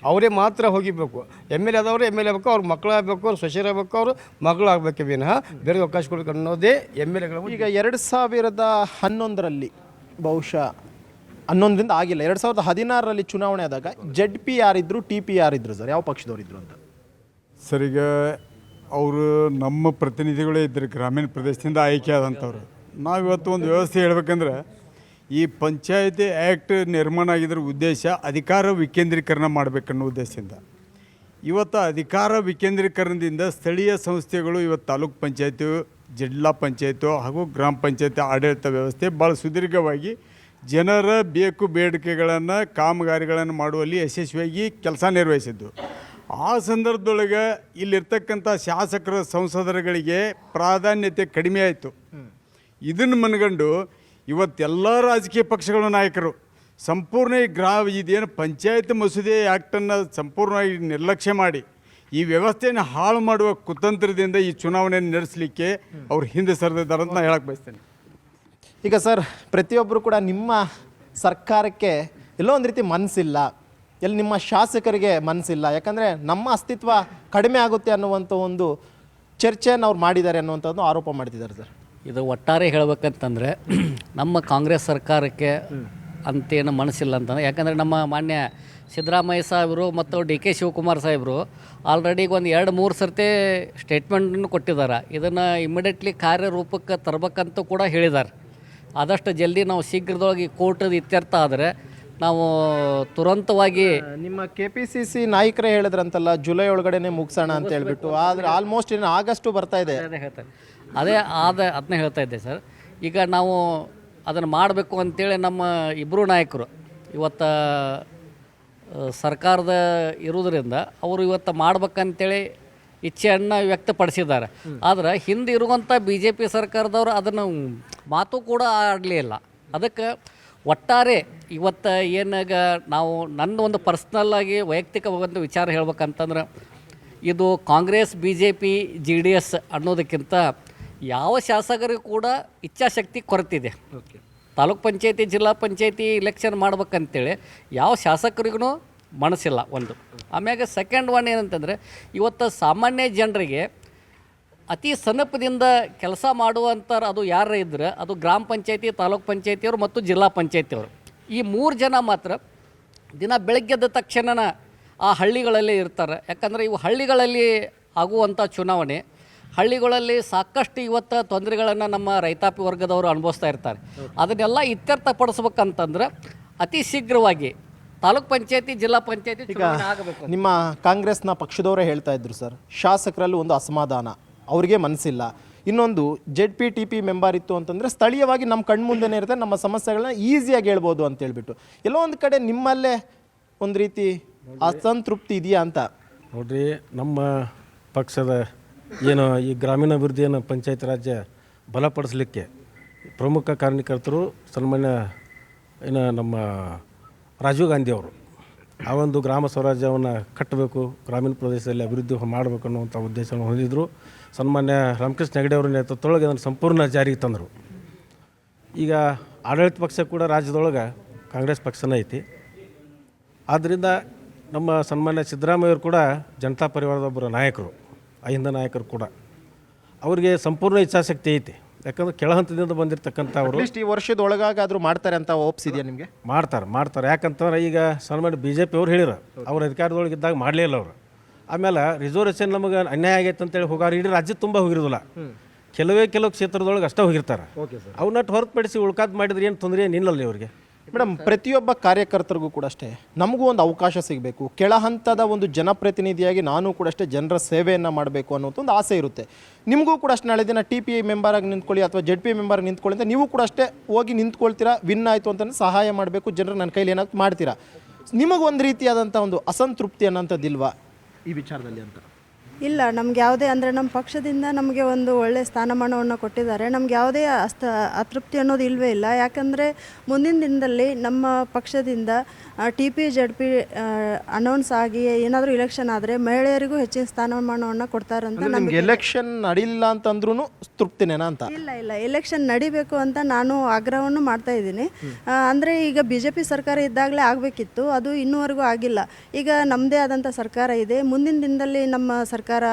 ಅವರೇ ಮಾತ್ರ ಹೋಗಿಬೇಕು. ಎಮ್ ಎಲ್ ಎ ಆದವರು ಎಮ್ ಎಲ್ ಎ ಆಗಬೇಕು, ಅವ್ರ ಮಕ್ಕಳು ಆಗಬೇಕು, ಅವ್ರು ಸೊಸೆಯರಾಗಬೇಕು, ಅವರು ಮಗಳು ಆಗಬೇಕೆ ವಿನಃ ಬೇರೆ ಅವಕಾಶ ಕೊಡಬೇಕು ಅನ್ನೋದೇ ಎಮ್ ಎಲ್ ಎಗಳು. ಈಗ 2011ರಲ್ಲಿ ಬಹುಶಃ 11ರಿಂದ ಆಗಿಲ್ಲ, 2016ರಲ್ಲಿ ಚುನಾವಣೆ ಆದಾಗ ZP ಯಾರಿದ್ರು, TP ಯಾರಿದ್ರು ಸರ್, ಯಾವ ಪಕ್ಷದವರಿದ್ರು ಅಂತ? ಸರ್ ಈಗ ಅವರು ನಮ್ಮ ಪ್ರತಿನಿಧಿಗಳೇ ಇದ್ದರು, ಗ್ರಾಮೀಣ ಪ್ರದೇಶದಿಂದ ಆಯ್ಕೆ ಆದಂಥವ್ರು. ನಾವಿವತ್ತು ಒಂದು ವ್ಯವಸ್ಥೆ ಹೇಳ್ಬೇಕಂದ್ರೆ ಈ ಪಂಚಾಯತಿ ಆ್ಯಕ್ಟ್ ನಿರ್ಮಾಣ ಆಗಿದ್ರ ಉದ್ದೇಶ ಅಧಿಕಾರ ವಿಕೇಂದ್ರೀಕರಣ ಮಾಡಬೇಕನ್ನೋ ಉದ್ದೇಶದಿಂದ. ಇವತ್ತು ಅಧಿಕಾರ ವಿಕೇಂದ್ರೀಕರಣದಿಂದ ಸ್ಥಳೀಯ ಸಂಸ್ಥೆಗಳು ಇವತ್ತು ತಾಲೂಕು ಪಂಚಾಯತಿ, ಜಿಲ್ಲಾ ಪಂಚಾಯತು ಹಾಗೂ ಗ್ರಾಮ ಪಂಚಾಯತಿ ಆಡಳಿತ ವ್ಯವಸ್ಥೆ ಭಾಳ ಸುದೀರ್ಘವಾಗಿ ಜನರ ಬೇಕು ಬೇಡಿಕೆಗಳನ್ನು ಕಾಮಗಾರಿಗಳನ್ನು ಮಾಡುವಲ್ಲಿ ಯಶಸ್ವಿಯಾಗಿ ಕೆಲಸ ನಿರ್ವಹಿಸಿದ್ದು. ಆ ಸಂದರ್ಭದೊಳಗೆ ಇಲ್ಲಿರ್ತಕ್ಕಂಥ ಶಾಸಕರ ಸಂಸದರುಗಳಿಗೆ ಪ್ರಾಧಾನ್ಯತೆ ಕಡಿಮೆ ಆಯಿತು. ಇದನ್ನು ಮನಗಂಡು ಇವತ್ತೆಲ್ಲ ರಾಜಕೀಯ ಪಕ್ಷಗಳ ನಾಯಕರು ಸಂಪೂರ್ಣ ಇದೇನು ಪಂಚಾಯತ್ ಮಸೂದೆ ಆ್ಯಕ್ಟನ್ನು ಸಂಪೂರ್ಣವಾಗಿ ನಿರ್ಲಕ್ಷ್ಯ ಮಾಡಿ ಈ ವ್ಯವಸ್ಥೆಯನ್ನು ಹಾಳು ಮಾಡುವ ಕುತಂತ್ರದಿಂದ ಈ ಚುನಾವಣೆಯನ್ನು ನಡೆಸಲಿಕ್ಕೆ ಅವ್ರು ಹಿಂದೆ ಸರಿದಿದ್ದಾರೆ ಅಂತ ನಾನು ಹೇಳಕ್ಕೆ ಬಯಸ್ತೇನೆ. ಈಗ ಸರ್, ಪ್ರತಿಯೊಬ್ಬರು ಕೂಡ ನಿಮ್ಮ ಸರ್ಕಾರಕ್ಕೆ ಎಲ್ಲೋ ಒಂದು ರೀತಿ ಮನಸ್ಸಿಲ್ಲ, ಎಲ್ಲಿ ನಿಮ್ಮ ಶಾಸಕರಿಗೆ ಮನಸ್ಸಿಲ್ಲ, ಯಾಕಂದರೆ ನಮ್ಮ ಅಸ್ತಿತ್ವ ಕಡಿಮೆ ಆಗುತ್ತೆ ಅನ್ನುವಂಥ ಒಂದು ಚರ್ಚೆಯನ್ನು ಅವ್ರು ಮಾಡಿದ್ದಾರೆ ಅನ್ನುವಂಥದ್ದು ಆರೋಪ ಮಾಡ್ತಿದ್ದಾರೆ ಸರ್. ಇದು ಒಟ್ಟಾರೆ ಹೇಳ್ಬೇಕಂತಂದರೆ ನಮ್ಮ ಕಾಂಗ್ರೆಸ್ ಸರ್ಕಾರಕ್ಕೆ ಅಂತೇನು ಮನಸ್ಸಿಲ್ಲ ಅಂತಂದರೆ, ಯಾಕಂದರೆ ನಮ್ಮ ಮಾನ್ಯ ಸಿದ್ದರಾಮಯ್ಯ ಸಾಹೇಬರು ಮತ್ತು DK ಶಿವಕುಮಾರ್ ಸಾಹೇಬರು ಆಲ್ರೆಡಿ ಒಂದು 2-3 ಸರ್ತಿ ಸ್ಟೇಟ್ಮೆಂಟನ್ನು ಕೊಟ್ಟಿದ್ದಾರೆ. ಇದನ್ನು ಇಮಿಡಿಯೇಟ್ಲಿ ಕಾರ್ಯರೂಪಕ್ಕೆ ತರಬೇಕಂತ ಕೂಡ ಹೇಳಿದ್ದಾರೆ. ಆದಷ್ಟು ಜಲ್ದಿ ನಾವು ಶೀಘ್ರದೊಳಗೆ ಕೋರ್ಟದ ಇತ್ಯರ್ಥ ಆದರೆ ನಾವು ತುರಂತವಾಗಿ ನಿಮ್ಮ KPCC ನಾಯಕರೇ ಹೇಳಿದ್ರಂತಲ್ಲ, ಜುಲೈ ಒಳಗಡೆನೆ ಮುಗಿಸೋಣ ಅಂತ ಹೇಳ್ಬಿಟ್ಟು, ಆದರೆ ಆಲ್ಮೋಸ್ಟ್ ಇನ್ನು ಆಗಸ್ಟು ಬರ್ತಾ ಇದೆ. ಅದನ್ನೇ ಹೇಳ್ತಾ ಇದ್ದೆ ಸರ್. ಈಗ ನಾವು ಅದನ್ನು ಮಾಡಬೇಕು ಅಂತೇಳಿ ನಮ್ಮ ಇಬ್ಬರು ನಾಯಕರು ಇವತ್ತು ಸರ್ಕಾರದ ಇರೋದ್ರಿಂದ ಅವರು ಇವತ್ತು ಮಾಡ್ಬೇಕಂತೇಳಿ ಇಚ್ಛೆಯನ್ನು ವ್ಯಕ್ತಪಡಿಸಿದ್ದಾರೆ. ಆದರೆ ಹಿಂದೆ ಇರುವಂಥ BJP ಸರ್ಕಾರದವರು ಅದನ್ನು ಮಾತು ಕೂಡ ಆಡಲಿಲ್ಲ. ಅದಕ್ಕೆ ಒಟ್ಟಾರೆ ಇವತ್ತು ಏನಾಗ ನಾವು ನನ್ನ ಒಂದು ಪರ್ಸ್ನಲ್ಲಾಗಿ ವೈಯಕ್ತಿಕ ಒಂದು ವಿಚಾರ ಹೇಳ್ಬೇಕಂತಂದ್ರೆ, ಇದು ಕಾಂಗ್ರೆಸ್ BJP JDS ಅನ್ನೋದಕ್ಕಿಂತ ಯಾವ ಶಾಸಕರಿಗೂ ಕೂಡ ಇಚ್ಛಾಶಕ್ತಿ ಕೊರತಿದೆ. ತಾಲೂಕ್ ಪಂಚಾಯತಿ, ಜಿಲ್ಲಾ ಪಂಚಾಯತಿ ಇಲೆಕ್ಷನ್ ಮಾಡ್ಬೇಕಂತೇಳಿ ಯಾವ ಶಾಸಕರಿಗೂ ಮನಸ್ಸಿಲ್ಲ ಒಂದು. ಆಮ್ಯಾಗ ಸೆಕೆಂಡ್ ಒನ್ ಏನಂತಂದರೆ, ಇವತ್ತು ಸಾಮಾನ್ಯ ಜನರಿಗೆ ಅತಿ ಸನ್ನಪದಿಂದ ಕೆಲಸ ಮಾಡುವಂಥವ್ರು ಅದು ಯಾರು ಇದ್ದರೆ ಅದು ಗ್ರಾಮ ಪಂಚಾಯತಿ, ತಾಲೂಕ್ ಪಂಚಾಯತಿಯವರು ಮತ್ತು ಜಿಲ್ಲಾ ಪಂಚಾಯತಿಯವರು. ಈ 3 ಜನ ಮಾತ್ರ ದಿನ ಬೆಳಗ್ಗೆದ್ದ ತಕ್ಷಣ ಆ ಹಳ್ಳಿಗಳಲ್ಲಿ ಇರ್ತಾರೆ. ಯಾಕಂದರೆ ಇವು ಹಳ್ಳಿಗಳಲ್ಲಿ ಆಗುವಂಥ ಚುನಾವಣೆ, ಹಳ್ಳಿಗಳಲ್ಲಿ ಸಾಕಷ್ಟು ಇವತ್ತು ತೊಂದರೆಗಳನ್ನು ನಮ್ಮ ರೈತಾಪಿ ವರ್ಗದವರು ಅನುಭವಿಸ್ತಾ ಇರ್ತಾರೆ. ಅದನ್ನೆಲ್ಲ ಇತ್ಯರ್ಥಪಡಿಸ್ಬೇಕಂತಂದ್ರೆ ಅತಿ ಶೀಘ್ರವಾಗಿ ತಾಲೂಕ್ ಪಂಚಾಯತಿ, ಜಿಲ್ಲಾ ಪಂಚಾಯತಿ ಚುನಾವಣೆ ಆಗಬೇಕು. ನಿಮ್ಮ ಕಾಂಗ್ರೆಸ್ನ ಪಕ್ಷದವರೇ ಹೇಳ್ತಾ ಇದ್ರು ಸರ್, ಶಾಸಕರಲ್ಲಿ ಒಂದು ಅಸಮಾಧಾನ, ಅವ್ರಿಗೆ ಮನಸ್ಸಿಲ್ಲ. ಇನ್ನೊಂದು ZP TP ಮೆಂಬರ್ ಇತ್ತು ಅಂತಂದರೆ ಸ್ಥಳೀಯವಾಗಿ ನಮ್ಮ ಕಣ್ಮುಂದೆನೇ ಇರುತ್ತೆ, ನಮ್ಮ ಸಮಸ್ಯೆಗಳನ್ನ ಈಸಿಯಾಗಿ ಹೇಳ್ಬೋದು ಅಂತ ಹೇಳ್ಬಿಟ್ಟು, ಎಲ್ಲೋ ಒಂದು ಕಡೆ ನಿಮ್ಮಲ್ಲೇ ಒಂದು ರೀತಿ ಅಸಂತೃಪ್ತಿ ಇದೆಯಾ ಅಂತ? ನೋಡ್ರಿ, ನಮ್ಮ ಪಕ್ಷದ ಏನು ಈ ಗ್ರಾಮೀಣಾಭಿವೃದ್ಧಿಯನ್ನು ಪಂಚಾಯತ್ ರಾಜ್ಯ ಬಲಪಡಿಸಲಿಕ್ಕೆ ಪ್ರಮುಖ ಕಾರ್ಯಕರ್ತರು ಸನ್ಮಾನ್ಯ ನಮ್ಮ ರಾಜೀವ್ ಗಾಂಧಿ ಅವರು ಆ ಒಂದು ಗ್ರಾಮ ಸ್ವರಾಜ್ಯವನ್ನು ಕಟ್ಟಬೇಕು, ಗ್ರಾಮೀಣ ಪ್ರದೇಶದಲ್ಲಿ ಅಭಿವೃದ್ಧಿ ಮಾಡಬೇಕು ಅನ್ನುವಂಥ ಉದ್ದೇಶವನ್ನು ಹೊಂದಿದ್ರು. ಸನ್ಮಾನ್ಯ ರಾಮಕೃಷ್ಣ ಹೆಗಡೆ ಅವರ ನೇತೃತ್ವದೊಳಗೆ ಅದನ್ನು ಸಂಪೂರ್ಣ ಜಾರಿಗೆ ತಂದರು. ಈಗ ಆಡಳಿತ ಪಕ್ಷ ಕೂಡ ರಾಜ್ಯದೊಳಗೆ ಕಾಂಗ್ರೆಸ್ ಪಕ್ಷನೇ ಐತಿ. ಆದ್ದರಿಂದ ನಮ್ಮ ಸನ್ಮಾನ್ಯ ಸಿದ್ದರಾಮಯ್ಯವರು ಕೂಡ ಜನತಾ ಪರಿವಾರದ ಒಬ್ಬರು ನಾಯಕರು, ಅಹಿಂದ ನಾಯಕರು ಕೂಡ. ಅವರಿಗೆ ಸಂಪೂರ್ಣ ಇಚ್ಛಾಶಕ್ತಿ ಐತಿ. ಯಾಕಂದ್ರೆ ಕೆಳಹಂತದಿಂದ ಬಂದಿರತಕ್ಕಂಥವ್ರು ಈ ವರ್ಷದೊಳಗಾದ್ರೂ ಮಾಡ್ತಾರೆ ಅಂತ ಒಪ್ಸಿದೆಯಾ ನಿಮಗೆ? ಮಾಡ್ತಾರೆ. ಯಾಕಂತಂದ್ರೆ ಈಗ ಸನ್ಮಾನ್ಯ BJP ಅವ್ರು ಹೇಳಿರು, ಅವ್ರು ಅಧಿಕಾರದೊಳಗೆ ಇದ್ದಾಗ ಮಾಡಲೇ ಇಲ್ಲ ಅವರು. ಆಮೇಲೆ ರಿಸರ್ವೇಷನ್ ನಮಗೆ ಅನ್ಯಾಯ ಆಗೈತೆ ಅಂತೇಳಿ ಹೋಗಾರ ಇಡೀ ರಾಜ್ಯ ತುಂಬ ಹೋಗಿರೋದಿಲ್ಲ, ಕೆಲವು ಕ್ಷೇತ್ರದೊಳಗೆ ಅಷ್ಟೇ ಹೋಗಿರ್ತಾರೆ. ಅವನ್ನಟ್ಟು ಹೊರತುಪಡಿಸಿ ಉಳ್ಕಾದ್ ಮಾಡಿದ್ರೆ ಏನು ತೊಂದರೆ ಏನಿಲ್ಲಲ್ಲ ಇವರಿಗೆ. ಮೇಡಮ್, ಪ್ರತಿಯೊಬ್ಬ ಕಾರ್ಯಕರ್ತರಿಗೂ ಕೂಡ ಅಷ್ಟೇ ನಮಗೂ ಒಂದು ಅವಕಾಶ ಸಿಗಬೇಕು, ಕೆಳ ಹಂತದ ಒಂದು ಜನಪ್ರತಿನಿಧಿಯಾಗಿ ನಾನು ಕೂಡ ಅಷ್ಟೇ ಜನರ ಸೇವೆಯನ್ನು ಮಾಡಬೇಕು ಅನ್ನೋದು ಒಂದು ಆಸೆ ಇರುತ್ತೆ. ನಿಮಗೂ ಕೂಡ ಅಷ್ಟು ನಾಳೆ ದಿನ TP ಮೆಂಬರಾಗಿ ನಿಂತ್ಕೊಳ್ಳಿ ಅಥವಾ ZP ಮೆಂಬರ್ ನಿಂತ್ಕೊಳ್ಳಿ ಅಂತ ನೀವು ಕೂಡ ಅಷ್ಟೇ ಹೋಗಿ ನಿಂತ್ಕೊಳ್ತೀರಾ, ವಿನ್ ಆಯಿತು ಅಂತಂದರೆ ಸಹಾಯ ಮಾಡಬೇಕು, ಜನರು ನನ್ನ ಕೈಲಿ ಏನಾದ್ರು ಮಾಡ್ತೀರಾ. ನಿಮಗೊಂದು ರೀತಿಯಾದಂಥ ಒಂದು ಅಸಂತೃಪ್ತಿ ಅನ್ನೋಂಥದ್ದಿಲ್ವಾ ಈ ವಿಚಾರದಲ್ಲಿ ಅಂತ? ಇಲ್ಲ, ನಮ್ಗೆ ಯಾವುದೇ ಅಂದರೆ ನಮ್ಮ ಪಕ್ಷದಿಂದ ನಮಗೆ ಒಂದು ಒಳ್ಳೆಯ ಸ್ಥಾನಮಾನವನ್ನು ಕೊಟ್ಟಿದ್ದಾರೆ. ನಮ್ಗೆ ಯಾವುದೇ ಅತೃಪ್ತಿ ಅನ್ನೋದು ಇಲ್ಲವೇ ಇಲ್ಲ. ಯಾಕಂದರೆ ಮುಂದಿನ ದಿನದಲ್ಲಿ ನಮ್ಮ ಪಕ್ಷದಿಂದ TP ZP ಅನೌನ್ಸ್ ಆಗಿ ಏನಾದರೂ ಇಲೆಕ್ಷನ್ ಆದರೆ ಮಹಿಳೆಯರಿಗೂ ಹೆಚ್ಚಿನ ಸ್ಥಾನಮಾನವನ್ನು ಕೊಡ್ತಾರಂತ ನಮ್ಗೆ ಎಲೆಕ್ಷನ್ ನಡೀಲಿಲ್ಲ ಅಂತಂದ್ರೂ ತೃಪ್ತಿನೇನಾ ಅಂತ? ಇಲ್ಲ, ಎಲೆಕ್ಷನ್ ನಡಿಬೇಕು ಅಂತ ನಾನು ಆಗ್ರಹವನ್ನು ಮಾಡ್ತಾ ಇದ್ದೀನಿ. ಅಂದರೆ ಈಗ BJP ಸರ್ಕಾರ ಇದ್ದಾಗಲೇ ಆಗಬೇಕಿತ್ತು, ಅದು ಇನ್ನೂವರೆಗೂ ಆಗಿಲ್ಲ. ಈಗ ನಮ್ಮದೇ ಆದಂಥ ಸರ್ಕಾರ ಇದೆ. ಮುಂದಿನ ದಿನದಲ್ಲಿ ನಮ್ಮ ಸರ್ಕಾರ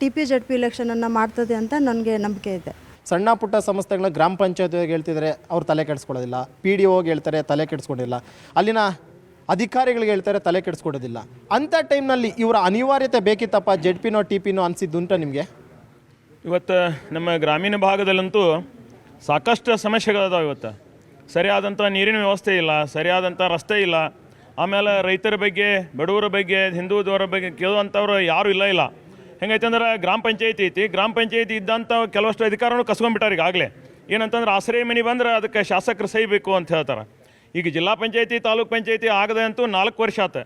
TP ZP ಇಲೆಕ್ಷನನ್ನು ಮಾಡ್ತದೆ ಅಂತ ನನಗೆ ನಂಬಿಕೆ ಇದೆ. ಸಣ್ಣ ಪುಟ್ಟ ಸಂಸ್ಥೆಗಳನ್ನ ಗ್ರಾಮ ಪಂಚಾಯತ್ ಹೇಳ್ತಿದ್ದಾರೆ, ಅವ್ರು ತಲೆ ಕೆಡಿಸ್ಕೊಳ್ಳೋದಿಲ್ಲ. PDOಗೆ ಹೇಳ್ತಾರೆ, ತಲೆ ಕೆಡಿಸ್ಕೊಂಡಿಲ್ಲ. ಅಲ್ಲಿನ ಅಧಿಕಾರಿಗಳಿಗೆ ಹೇಳ್ತಾರೆ, ತಲೆ ಕೆಡಿಸ್ಕೊಡೋದಿಲ್ಲ. ಅಂಥ ಟೈಮ್ನಲ್ಲಿ ಇವರ ಅನಿವಾರ್ಯತೆ ಬೇಕಿತ್ತಪ್ಪ, ZPನೋ TPನೋ ಅನಿಸಿದ್ದುಂಟ ನಿಮಗೆ? ಇವತ್ತು ನಮ್ಮ ಗ್ರಾಮೀಣ ಭಾಗದಲ್ಲಂತೂ ಸಾಕಷ್ಟು ಸಮಸ್ಯೆಗಳದಾವೆ. ಇವತ್ತು ಸರಿಯಾದಂಥ ನೀರಿನ ವ್ಯವಸ್ಥೆ ಇಲ್ಲ, ಸರಿಯಾದಂಥ ರಸ್ತೆ ಇಲ್ಲ. ಆಮೇಲೆ ರೈತರ ಬಗ್ಗೆ, ಬಡವರ ಬಗ್ಗೆ, ಹಿಂದುತ್ವರ ಬಗ್ಗೆ ಕೇಳುವಂಥವ್ರು ಯಾರೂ ಇಲ್ಲ. ಹೆಂಗೈತೆ ಅಂದ್ರೆ ಗ್ರಾಮ ಪಂಚಾಯತಿ ಐತಿ, ಗ್ರಾಮ ಪಂಚಾಯತಿ ಇದ್ದಂಥ ಕೆಲವಷ್ಟು ಅಧಿಕಾರನೂ ಕಸ್ಕೊಂಡ್ಬಿಟ್ಟಾರೆ ಈಗಾಗಲೇ. ಏನಂತಂದ್ರೆ ಆಶ್ರಯ ಮನೆ ಬಂದ್ರೆ ಅದಕ್ಕೆ ಶಾಸಕರು ಸಹಿಬೇಕು ಅಂತ ಹೇಳ್ತಾರೆ. ಈಗ ಜಿಲ್ಲಾ ಪಂಚಾಯತಿ, ತಾಲೂಕ್ ಪಂಚಾಯತಿ ಆಗದೆ ಅಂತೂ 4 ವರ್ಷ ಆತ.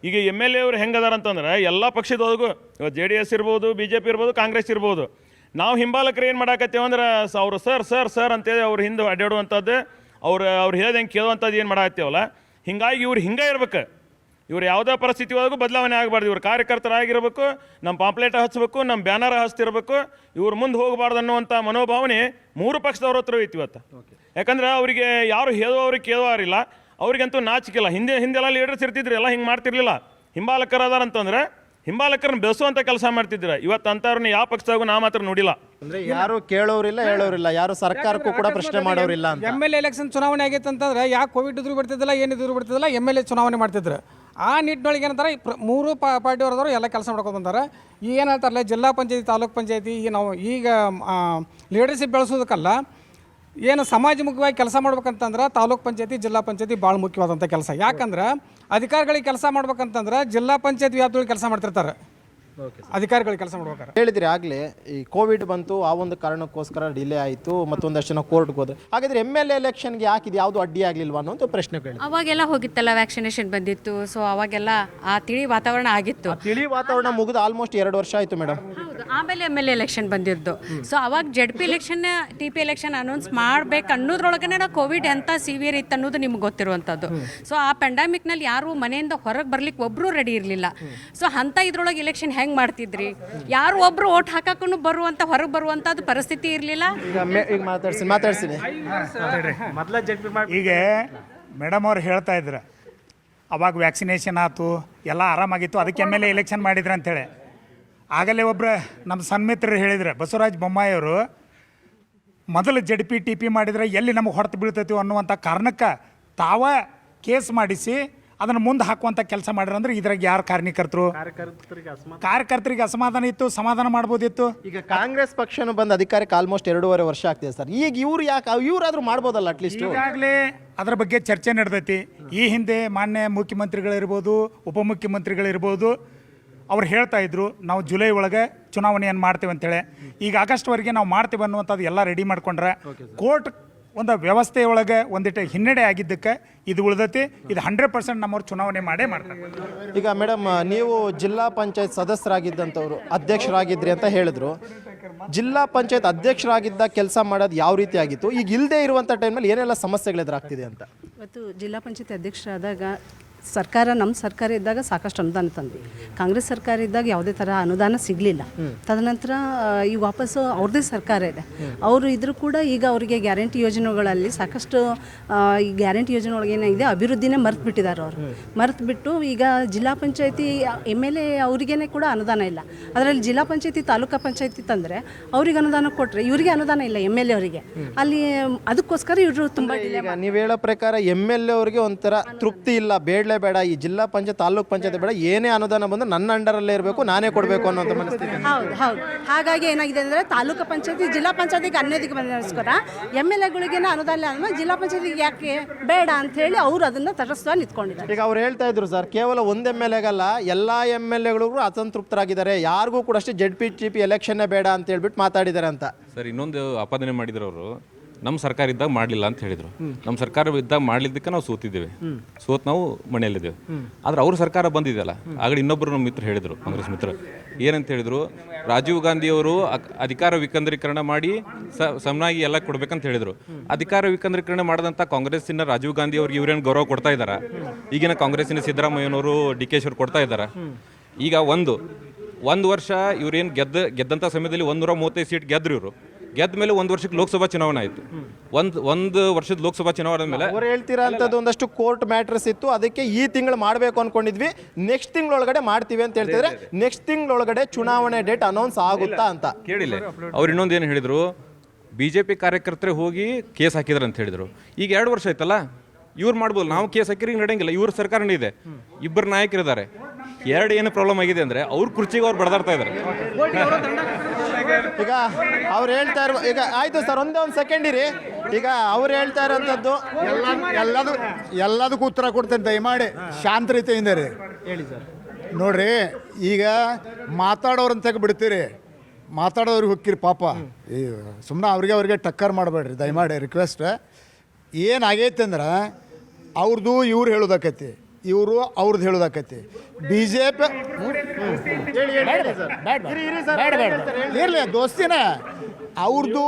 ಈಗ MLA ಅವ್ರು ಹೆಂಗದಾರ ಅಂತಂದ್ರೆ ಎಲ್ಲ ಪಕ್ಷದೊಳಗೂ, ಇವತ್ತು JDS ಇರ್ಬೋದು, BJP ಇರ್ಬೋದು, ಕಾಂಗ್ರೆಸ್ ಇರ್ಬೋದು, ನಾವು ಹಿಂಬಾಲಕರು ಏನು ಮಾಡಾಕತ್ತೇವೆ ಅಂದ್ರೆ ಅವರು ಸರ್ ಅಂತೇಳಿ ಅವ್ರ ಹಿಂದೆ ಅಡ್ಡಾಡುವಂಥದ್ದು, ಅವ್ರು ಹೇಳ್ದಂಗೆ ಕೇಳುವಂಥದ್ದು ಏನು ಮಾಡಾಕತ್ತೇವಲ್ಲ. ಹಿಂಗಾಗಿ ಇವ್ರು ಹಿಂಗೆ ಇರ್ಬೇಕು. ಇವ್ರು ಯಾವುದೇ ಪರಿಸ್ಥಿತಿ ಒಳಗೂ ಬದಲಾವಣೆ ಆಗಬಾರ್ದು. ಇವ್ರು ಕಾರ್ಯಕರ್ತರಾಗಿರ್ಬೇಕು, ನಮ್ಮ ಪಾಂಪ್ಲೇಟ್ ಹಚ್ಚಬೇಕು, ನಮ್ಮ ಬ್ಯಾನರ್ ಹಚ್ತಿರ್ಬೇಕು, ಇವ್ರು ಮುಂದೆ ಹೋಗಬಾರ್ದು ಅನ್ನುವಂಥ ಮನೋಭಾವನೆ 3 ಪಕ್ಷದವ್ರ ಹತ್ರ ಐತಿ ಇವತ್ತು. ಯಾಕಂದ್ರೆ ಅವರಿಗೆ ಯಾರು ಹೇಳುವವ್ರಿಗೆ ಕೇಳುವಾರಿಲ್ಲ, ಅವ್ರಿಗಂತೂ ನಾಚಿಕಿಲ್ಲ. ಹಿಂದೆಲ್ಲ ಲೀಡರ್ಸ್ ಇರ್ತಿದ್ರು, ಎಲ್ಲ ಹಿಂಗೆ ಮಾಡ್ತಿರ್ಲಿಲ್ಲ. ಹಿಂಬಾಲಕರು ಅದಾರ ಅಂತಂದ್ರೆ ಹಿಂಬಾಲಕರನ್ನ ಬೆಳೆಸುವಂಥ ಕೆಲಸ ಮಾಡ್ತಿದ್ರು. ಇವತ್ತು ಅಂಥವ್ರನ್ನ ಯಾವ ಪಕ್ಷದಾಗೂ ನಾ ಮಾತ್ರ ನೋಡಿಲ್ಲ. ಅಂದರೆ ಯಾರು ಕೇಳೋರಿಲ್ಲ, ಹೇಳೋರಿಲ್ಲ, ಯಾರು ಸರ್ಕಾರಕ್ಕೂ ಕೂಡ ಪ್ರಶ್ನೆ ಮಾಡೋರಿಲ್ಲ ಅಂತ. MLA ಎಲೆಕ್ಷನ್ ಚುನಾವಣೆ ಆಗೈತೆ ಅಂತಂದ್ರೆ ಯಾಕೆ ಕೋವಿಡ್ ಇದ್ರು ಬರ್ತಿದ್ದಿಲ್ಲ, ಏನು ಇದ್ರು ಬರ್ತಿದ್ದಿಲ್ಲ, MLA ಚುನಾವಣೆ ಮಾಡ್ತಿದ್ರು. ಆ ನಿಟ್ಟಿನೊಳಗೆ ಏನಂತಾರೆ 3 ಪಾರ್ಟಿಯವರದವರು ಎಲ್ಲ ಕೆಲಸ ಮಾಡ್ಕೊಂಡು ಬಂದಾರೆ. ಈಗ ಏನು ಹೇಳ್ತಾರಲ್ಲ, ಜಿಲ್ಲಾ ಪಂಚಾಯತಿ, ತಾಲೂಕ್ ಪಂಚಾಯತಿ, ಈಗ ನಾವು ಈಗ ಲೀಡರ್ಶಿಪ್ ಬೆಳೆಸೋದಕ್ಕಲ್ಲ, ಏನು ಸಮಾಜಮುಖವಾಗಿ ಕೆಲಸ ಮಾಡ್ಬೇಕಂತಂದ್ರೆ ತಾಲೂಕ್ ಪಂಚಾಯತಿ, ಜಿಲ್ಲಾ ಪಂಚಾಯತಿ ಭಾಳ ಮುಖ್ಯವಾದಂಥ ಕೆಲಸ. ಯಾಕಂದ್ರೆ ಅಧಿಕಾರಿಗಳಿಗೆ ಕೆಲಸ ಮಾಡ್ಬೇಕಂತಂದ್ರೆ ಜಿಲ್ಲಾ ಪಂಚಾಯತ್ ವ್ಯಾಪ್ತಿಯೊಳಗೆ ಕೆಲಸ ಮಾಡ್ತಿರ್ತಾರೆ ಅಧಿಕಾರಿಗಳಿಗೆ ಕೆಲಸ ಮಾಡ್ಬೇಕಾರೆ. ಹೇಳಿದ್ರಿ ಆಗಲೇ, ಈ ಕೋವಿಡ್ ಬಂತು, ಆ ಒಂದು ಕಾರಣಕ್ಕೋಸ್ಕರ ಡಿಲೇ ಆಯಿತು, ಮತ್ತೊಂದಷ್ಟು ಜನ ಕೋರ್ಟ್ಗೆ ಹೋದ್ರೆ. ಹಾಗಾದ್ರೆ MLA ಎಲೆಕ್ಷನ್ಗೆ ಯಾಕಿದೆ, ಯಾವುದು ಅಡ್ಡಿ ಆಗಲಿಲ್ವಾ ಅನ್ನೋ ಪ್ರಶ್ನೆ ಕೇಳಿ. ಅವಾಗೆಲ್ಲ ಹೋಗಿತ್ತಲ್ಲ, ವ್ಯಾಕ್ಸಿನೇಷನ್ ಬಂದಿತ್ತು. ಸೊ ಅವಾಗೆಲ್ಲ ಆ ತಿಳಿ ವಾತಾವರಣ ಆಗಿತ್ತು. ತಿಳಿ ವಾತಾವರಣ ಮುಗಿದು ಆಲ್ಮೋಸ್ಟ್ 2 ವರ್ಷ ಆಯಿತು ಮೇಡಮ್. ಹೌದು, ಆಮೇಲೆ MLA ಎಲೆಕ್ಷನ್ ಬಂದಿದ್ದು. ಸೊ ಅವಾಗ ZP election, TP election announce ಮಾಡ್ಬೇಕು ಅನ್ನೋದ್ರೊಳಗನೆ ನಾವು ಕೋವಿಡ್ ಎಂಥ ಸಿವಿಯರ್ ಇತ್ತು ಅನ್ನೋದು ನಿಮ್ಗೆ ಗೊತ್ತಿರುವಂಥದ್ದು. ಸೊ ಆ ಪ್ಯಾಂಡಮಿಕ್ನಲ್ಲಿ ಯಾರು ಮನೆಯಿಂದ ಹೊರಗೆ ಬರ್ಲಿಕ್ಕೆ ಒಬ್ಬರು ರೆಡಿ ಇರಲಿಲ್ಲ. ಸೊ ಅಂಥ ಇದ್ರೊಳಗೆ ಎಲೆಕ್ಷನ್ ಹೆಂಗೆ ಮಾಡ್ತಿದ್ರಿ? ಯಾರು ಒಬ್ರು ಓಟ್ ಹಾಕಕ್ಕೂ ಹೊರಗೆ ಬರುವಂಥದ್ದು ಪರಿಸ್ಥಿತಿ ಇರಲಿಲ್ಲ. ಈಗ ಮಾತಾಡ್ತೀನಿ. ಈಗ ಮೇಡಮ್ ಅವ್ರು ಹೇಳ್ತಾ ಇದ್ರು, ಅವಾಗ ವ್ಯಾಕ್ಸಿನೇಷನ್ ಆಯ್ತು, ಎಲ್ಲ ಆರಾಮಾಗಿತ್ತು, ಅದಕ್ಕೆ MLA ಎಲೆಕ್ಷನ್ ಮಾಡಿದ್ರು ಅಂತೇಳಿ. ಆಗಲೇ ಒಬ್ಬರು ನಮ್ಮ ಸನ್ಮಿತ್ರರು ಹೇಳಿದ್ರು, ಬಸವರಾಜ ಬೊಮ್ಮಾಯಿ ಅವರು, ಮೊದಲು ZP TP ಮಾಡಿದರೆ ಎಲ್ಲಿ ನಮಗೆ ಹೊಡೆತು ಬೀಳ್ತೈತಿ ಅನ್ನುವಂಥ ಕಾರಣಕ್ಕೆ ತಾವ ಕೇಸ್ ಮಾಡಿಸಿ ಅದನ್ನು ಮುಂದೆ ಹಾಕುವಂಥ ಕೆಲಸ ಮಾಡಿದ್ರು. ಅಂದ್ರೆ ಇದ್ರಾಗ ಯಾರು ಕಾರ್ಯಕರ್ತರಿಗೆ ಅಸಮಾಧಾನ ಇತ್ತು, ಸಮಾಧಾನ ಮಾಡ್ಬೋದಿತ್ತು. ಈಗ ಕಾಂಗ್ರೆಸ್ ಪಕ್ಷನೂ ಬಂದು ಅಧಿಕಾರಕ್ಕೆ ಆಲ್ಮೋಸ್ಟ್ 2.5 ವರ್ಷ ಆಗ್ತಿದೆ ಸರ್. ಈಗ ಇವರಾದ್ರೂ ಮಾಡ್ಬೋದಲ್ಲ ಅಟ್ಲೀಸ್ಟ್. ಈಗಾಗಲೇ ಅದರ ಬಗ್ಗೆ ಚರ್ಚೆ ನಡೆದೈತಿ. ಈ ಹಿಂದೆ ಮಾನ್ಯ ಮುಖ್ಯಮಂತ್ರಿಗಳಿರ್ಬೋದು, ಉಪಮುಖ್ಯಮಂತ್ರಿಗಳಿರ್ಬೋದು, ಅವ್ರು ಹೇಳ್ತಾ ಇದ್ರು ನಾವು ಜುಲೈ ಒಳಗೆ ಚುನಾವಣೆಯನ್ನು ಮಾಡ್ತೇವೆ ಅಂತೇಳಿ. ಈಗ ಆಗಸ್ಟ್ವರೆಗೆ ನಾವು ಮಾಡ್ತೇವೆ ಅನ್ನುವಂಥದ್ದು ಎಲ್ಲ ರೆಡಿ ಮಾಡ್ಕೊಂಡ್ರೆ ಕೋರ್ಟ್ ಒಂದು ವ್ಯವಸ್ಥೆಯೊಳಗೆ ಒಂದಿಟ್ಟು ಹಿನ್ನಡೆ ಆಗಿದ್ದಕ್ಕೆ ಇದು ಉಳಿದೈತಿ. ಇದು 100% ನಮ್ಮವ್ರು ಚುನಾವಣೆ ಮಾಡೇ ಮಾಡ್ತಾರೆ. ಈಗ ಮೇಡಮ್, ನೀವು ಜಿಲ್ಲಾ ಪಂಚಾಯತ್ ಸದಸ್ಯರಾಗಿದ್ದಂಥವ್ರು, ಅಧ್ಯಕ್ಷರಾಗಿದ್ರಿ ಅಂತ ಹೇಳಿದ್ರು. ಜಿಲ್ಲಾ ಪಂಚಾಯತ್ ಅಧ್ಯಕ್ಷರಾಗಿದ್ದ ಕೆಲಸ ಮಾಡೋದು ಯಾವ ರೀತಿ ಆಗಿತ್ತು? ಈಗ ಇಲ್ಲದೆ ಇರುವಂಥ ಟೈಮಲ್ಲಿ ಏನೆಲ್ಲ ಸಮಸ್ಯೆಗಳು ಎದುರಾಗ್ತಿದೆ ಅಂತ? ಇವತ್ತು ಜಿಲ್ಲಾ ಪಂಚಾಯತ್ ಅಧ್ಯಕ್ಷರಾದಾಗ ನಮ್ಮ ಸರ್ಕಾರ ಇದ್ದಾಗ ಸಾಕಷ್ಟು ಅನುದಾನ ತಂದ್ವಿ. ಕಾಂಗ್ರೆಸ್ ಸರ್ಕಾರ ಇದ್ದಾಗ ಯಾವುದೇ ಥರ ಅನುದಾನ ಸಿಗಲಿಲ್ಲ. ತದನಂತರ ಈಗ ವಾಪಸ್ಸು ಅವ್ರದ್ದೇ ಸರ್ಕಾರ ಇದೆ. ಅವರು ಇದ್ರೂ ಕೂಡ ಈಗ ಅವರಿಗೆ ಗ್ಯಾರಂಟಿ ಯೋಜನೆಗಳಲ್ಲಿ ಸಾಕಷ್ಟು ಈ ಗ್ಯಾರಂಟಿ ಯೋಜನೆ ಒಳಗೆ ಏನಾಗಿದೆ, ಅಭಿವೃದ್ಧಿನೇ ಮರೆತು ಬಿಟ್ಟಿದ್ದಾರೆ. ಅವರು ಮರೆತು ಬಿಟ್ಟು ಈಗ ಜಿಲ್ಲಾ ಪಂಚಾಯತಿ MLA ಅವರಿಗೇ ಕೂಡ ಅನುದಾನ ಇಲ್ಲ. ಅದರಲ್ಲಿ ಜಿಲ್ಲಾ ಪಂಚಾಯತಿ, ತಾಲೂಕಾ ಪಂಚಾಯತಿ ತಂದರೆ ಅವ್ರಿಗೆ ಅನುದಾನ ಕೊಟ್ಟರೆ ಇವರಿಗೆ ಅನುದಾನ ಇಲ್ಲ, MLA ಅವರಿಗೆ. ಅಲ್ಲಿ ಅದಕ್ಕೋಸ್ಕರ ಇವರು ತುಂಬ ಈಗ ನೀವು ಹೇಳೋ ಪ್ರಕಾರ MLA ಅವರಿಗೆ ಒಂಥರ ತೃಪ್ತಿ ಇಲ್ಲ, ಬೇಡ ಬೇಡ, ಈ ಜಿಲ್ಲಾ ಪಂಚಾಯತ್, ತಾಲೂಕ್ ಪಂಚಾಯತ್ ಬೇಡ, ಏನೇ ಅನುದಾನ ಬಂದು ನನ್ನ ಅಂಡರಲ್ಲೇ ಇರಬೇಕು, ನಾನೇ ಕೊಡಬೇಕು ಅನ್ನೋಂಥ ಮನಸ್ಥಿತಿ. ಹೌದು. ಹಾಗಾಗಿ ಏನಾಗಿದೆ ಅಂದರೆ ತಾಲೂಕು ಪಂಚಾಯತಿ, ಜಿಲ್ಲಾ ಪಂಚಾಯತಿಗೆ ಅನ್ಯದಿಗೆ ಬಂದೋಸ್ಕರ MLAಗಳಿಗೇನೆ ಅನುದಾನ ಇಲ್ಲ ಅಂದ್ರೆ ಜಿಲ್ಲಾ ಪಂಚಾಯತಿಗೆ ಯಾಕೆ ಬೇಡ ಅಂತ ಹೇಳಿ ಅವರು ಅದನ್ನು ತಟಸ್ಥ ನಿಂತ್ಕೊಂಡಿದ್ದಾರೆ. ಈಗ ಅವ್ರು ಹೇಳ್ತಾ ಇದ್ರು ಸರ್, ಕೇವಲ ಒಂದು MLAಗಲ್ಲ, ಎಲ್ಲ MLAಗಳಿಗೂ ಅಸಂತೃಪ್ತರಾಗಿದ್ದಾರೆ. ಯಾರಿಗೂ ಕೂಡ ಅಷ್ಟೇ ZP TP ಎಲೆಕ್ಷನ್ನೇ ಬೇಡ ಅಂತ ಹೇಳ್ಬಿಟ್ಟು ಮಾತಾಡಿದ್ದಾರೆ ಅಂತ. ಸರ್, ಇನ್ನೊಂದು ಆಪಾದನೆ ಮಾಡಿದ್ರು ಅವರು, ನಮ್ಮ ಸರ್ಕಾರ ಇದ್ದಾಗ ಮಾಡಲಿಲ್ಲ ಅಂತ ಹೇಳಿದರು. ನಮ್ಮ ಸರ್ಕಾರ ಇದ್ದಾಗ ಮಾಡಲಿದ್ದಕ್ಕೆ ನಾವು ಸೋತಿದ್ದೇವೆ, ನಾವು ಮನೆಯಲ್ಲಿದ್ದೇವೆ. ಆದರೆ ಅವ್ರ ಸರ್ಕಾರ ಬಂದಿದೆಯಲ್ಲ, ಆಗಲೇ ಇನ್ನೊಬ್ಬರು ನಮ್ಮ ಮಿತ್ರ ಹೇಳಿದರು, ಕಾಂಗ್ರೆಸ್ ಮಿತ್ರ ಏನಂತ ಹೇಳಿದರು, ರಾಜೀವ್ ಗಾಂಧಿಯವರು ಅಧಿಕಾರ ವಿಕೇಂದ್ರೀಕರಣ ಮಾಡಿ ಸಮನಾಗಿ ಎಲ್ಲ ಕೊಡ್ಬೇಕಂತ ಹೇಳಿದರು. ಅಧಿಕಾರ ವಿಕೇಂದ್ರೀಕರಣ ಮಾಡಿದಂಥ ಕಾಂಗ್ರೆಸ್ಸಿನ ರಾಜೀವ್ ಗಾಂಧಿ ಅವ್ರಿಗೆ ಇವ್ರೇನು ಗೌರವ ಕೊಡ್ತಾ ಇದ್ದಾರೆ? ಈಗಿನ ಕಾಂಗ್ರೆಸ್ಸಿನ ಸಿದ್ದರಾಮಯ್ಯನವರು, ಡಿ ಕೆ ಶಿ ಕೊಡ್ತಾ ಇದ್ದಾರೆ. ಈಗ ಒಂದು ವರ್ಷ ಇವ್ರೇನು ಗೆದ್ದಂಥ ಸಮಯದಲ್ಲಿ 135 ಸೀಟ್ ಗೆದ್ರು. ಇವರು ಗೆದ್ದ ಮೇಲೆ 1 ವರ್ಷಕ್ಕೆ ಲೋಕಸಭಾ ಚುನಾವಣೆ ಆಯಿತು. ಒಂದು ವರ್ಷದ ಲೋಕಸಭಾ ಚುನಾವಣೆ ಮೇಲೆ ಅವ್ರು ಹೇಳ್ತೀರಾ ಅಂಥದ್ದು ಒಂದಷ್ಟು ಕೋರ್ಟ್ ಮ್ಯಾಟ್ರಸ್ ಇತ್ತು, ಅದಕ್ಕೆ ಈ ತಿಂಗಳು ಮಾಡಬೇಕು ಅನ್ಕೊಂಡಿದ್ವಿ, ನೆಕ್ಸ್ಟ್ ತಿಂಗಳೊಳಗಡೆ ಮಾಡ್ತೀವಿ ಅಂತ ಹೇಳ್ತಿದ್ರೆ ನೆಕ್ಸ್ಟ್ ತಿಂಗಳೊಳಗಡೆ ಚುನಾವಣೆ ಡೇಟ್ ಅನೌನ್ಸ್ ಆಗುತ್ತಾ ಅಂತ ಕೇಳಿಲ್ಲ. ಅವ್ರು ಇನ್ನೊಂದು ಏನು ಹೇಳಿದರು, BJP ಕಾರ್ಯಕರ್ತರೇ ಹೋಗಿ ಕೇಸ್ ಹಾಕಿದ್ರು ಅಂತ ಹೇಳಿದರು. ಈಗ 2 ವರ್ಷ ಆಯ್ತಲ್ಲ, ಇವ್ರು ಮಾಡ್ಬೋದು, ನಾವು ಕೇಸ್ ಹಾಕಿರಿ ನಡೆಯಂಗಿಲ್ಲ. ಇವ್ರ ಸರ್ಕಾರನೇ ಇದೆ, ಇಬ್ಬರು ನಾಯಕರಿದ್ದಾರೆ. ಏನು ಪ್ರಾಬ್ಲಮ್ ಆಗಿದೆ ಅಂದರೆ ಅವ್ರ ಕುರ್ಚಿಗೆ ಅವ್ರು ಬಡದಾಡ್ತಾ ಇದ್ದಾರೆ. ಈಗ ಅವ್ರು ಹೇಳ್ತಾ ಇರೋ ಈಗ ಆಯ್ತು ಸರ್, ಒಂದೇ ಒಂದು ಸೆಕೆಂಡ್ ಇರಿ. ಈಗ ಅವ್ರು ಹೇಳ್ತಾ ಇರೋಂಥದ್ದು ಎಲ್ಲದಕ್ಕೂ ಉತ್ತರ ಕೊಡ್ತೇನೆ, ದಯಮಾಡಿ ಶಾಂತ ರೀತಿಯಿಂದ ರೀ. ಹೇಳಿ ಸರ್. ನೋಡ್ರಿ, ಈಗ ಮಾತಾಡೋರಂತ ಬಿಡ್ತೀರಿ, ಮಾತಾಡೋರಿಗೆ ಹೋಗ್ಕಿರಿ ಪಾಪ. ಈ ಸುಮ್ಮನೆ ಅವ್ರಿಗೆ ಟಕ್ಕರ್ ಮಾಡಬೇಡ್ರಿ ದಯಮಾಡಿ, ರಿಕ್ವೆಸ್ಟ್. ಏನಾಗೈತೆ ಅಂದ್ರೆ ಅವ್ರದ್ದು ಇವ್ರು ಹೇಳೋದಾಕೈತಿ, ಇವರು ಅವ್ರದ್ದು ಹೇಳೋದಾಕೈತಿ. BJP ಇರಲಿ ದೋಸ್ತಿನ, ಅವ್ರದ್ದು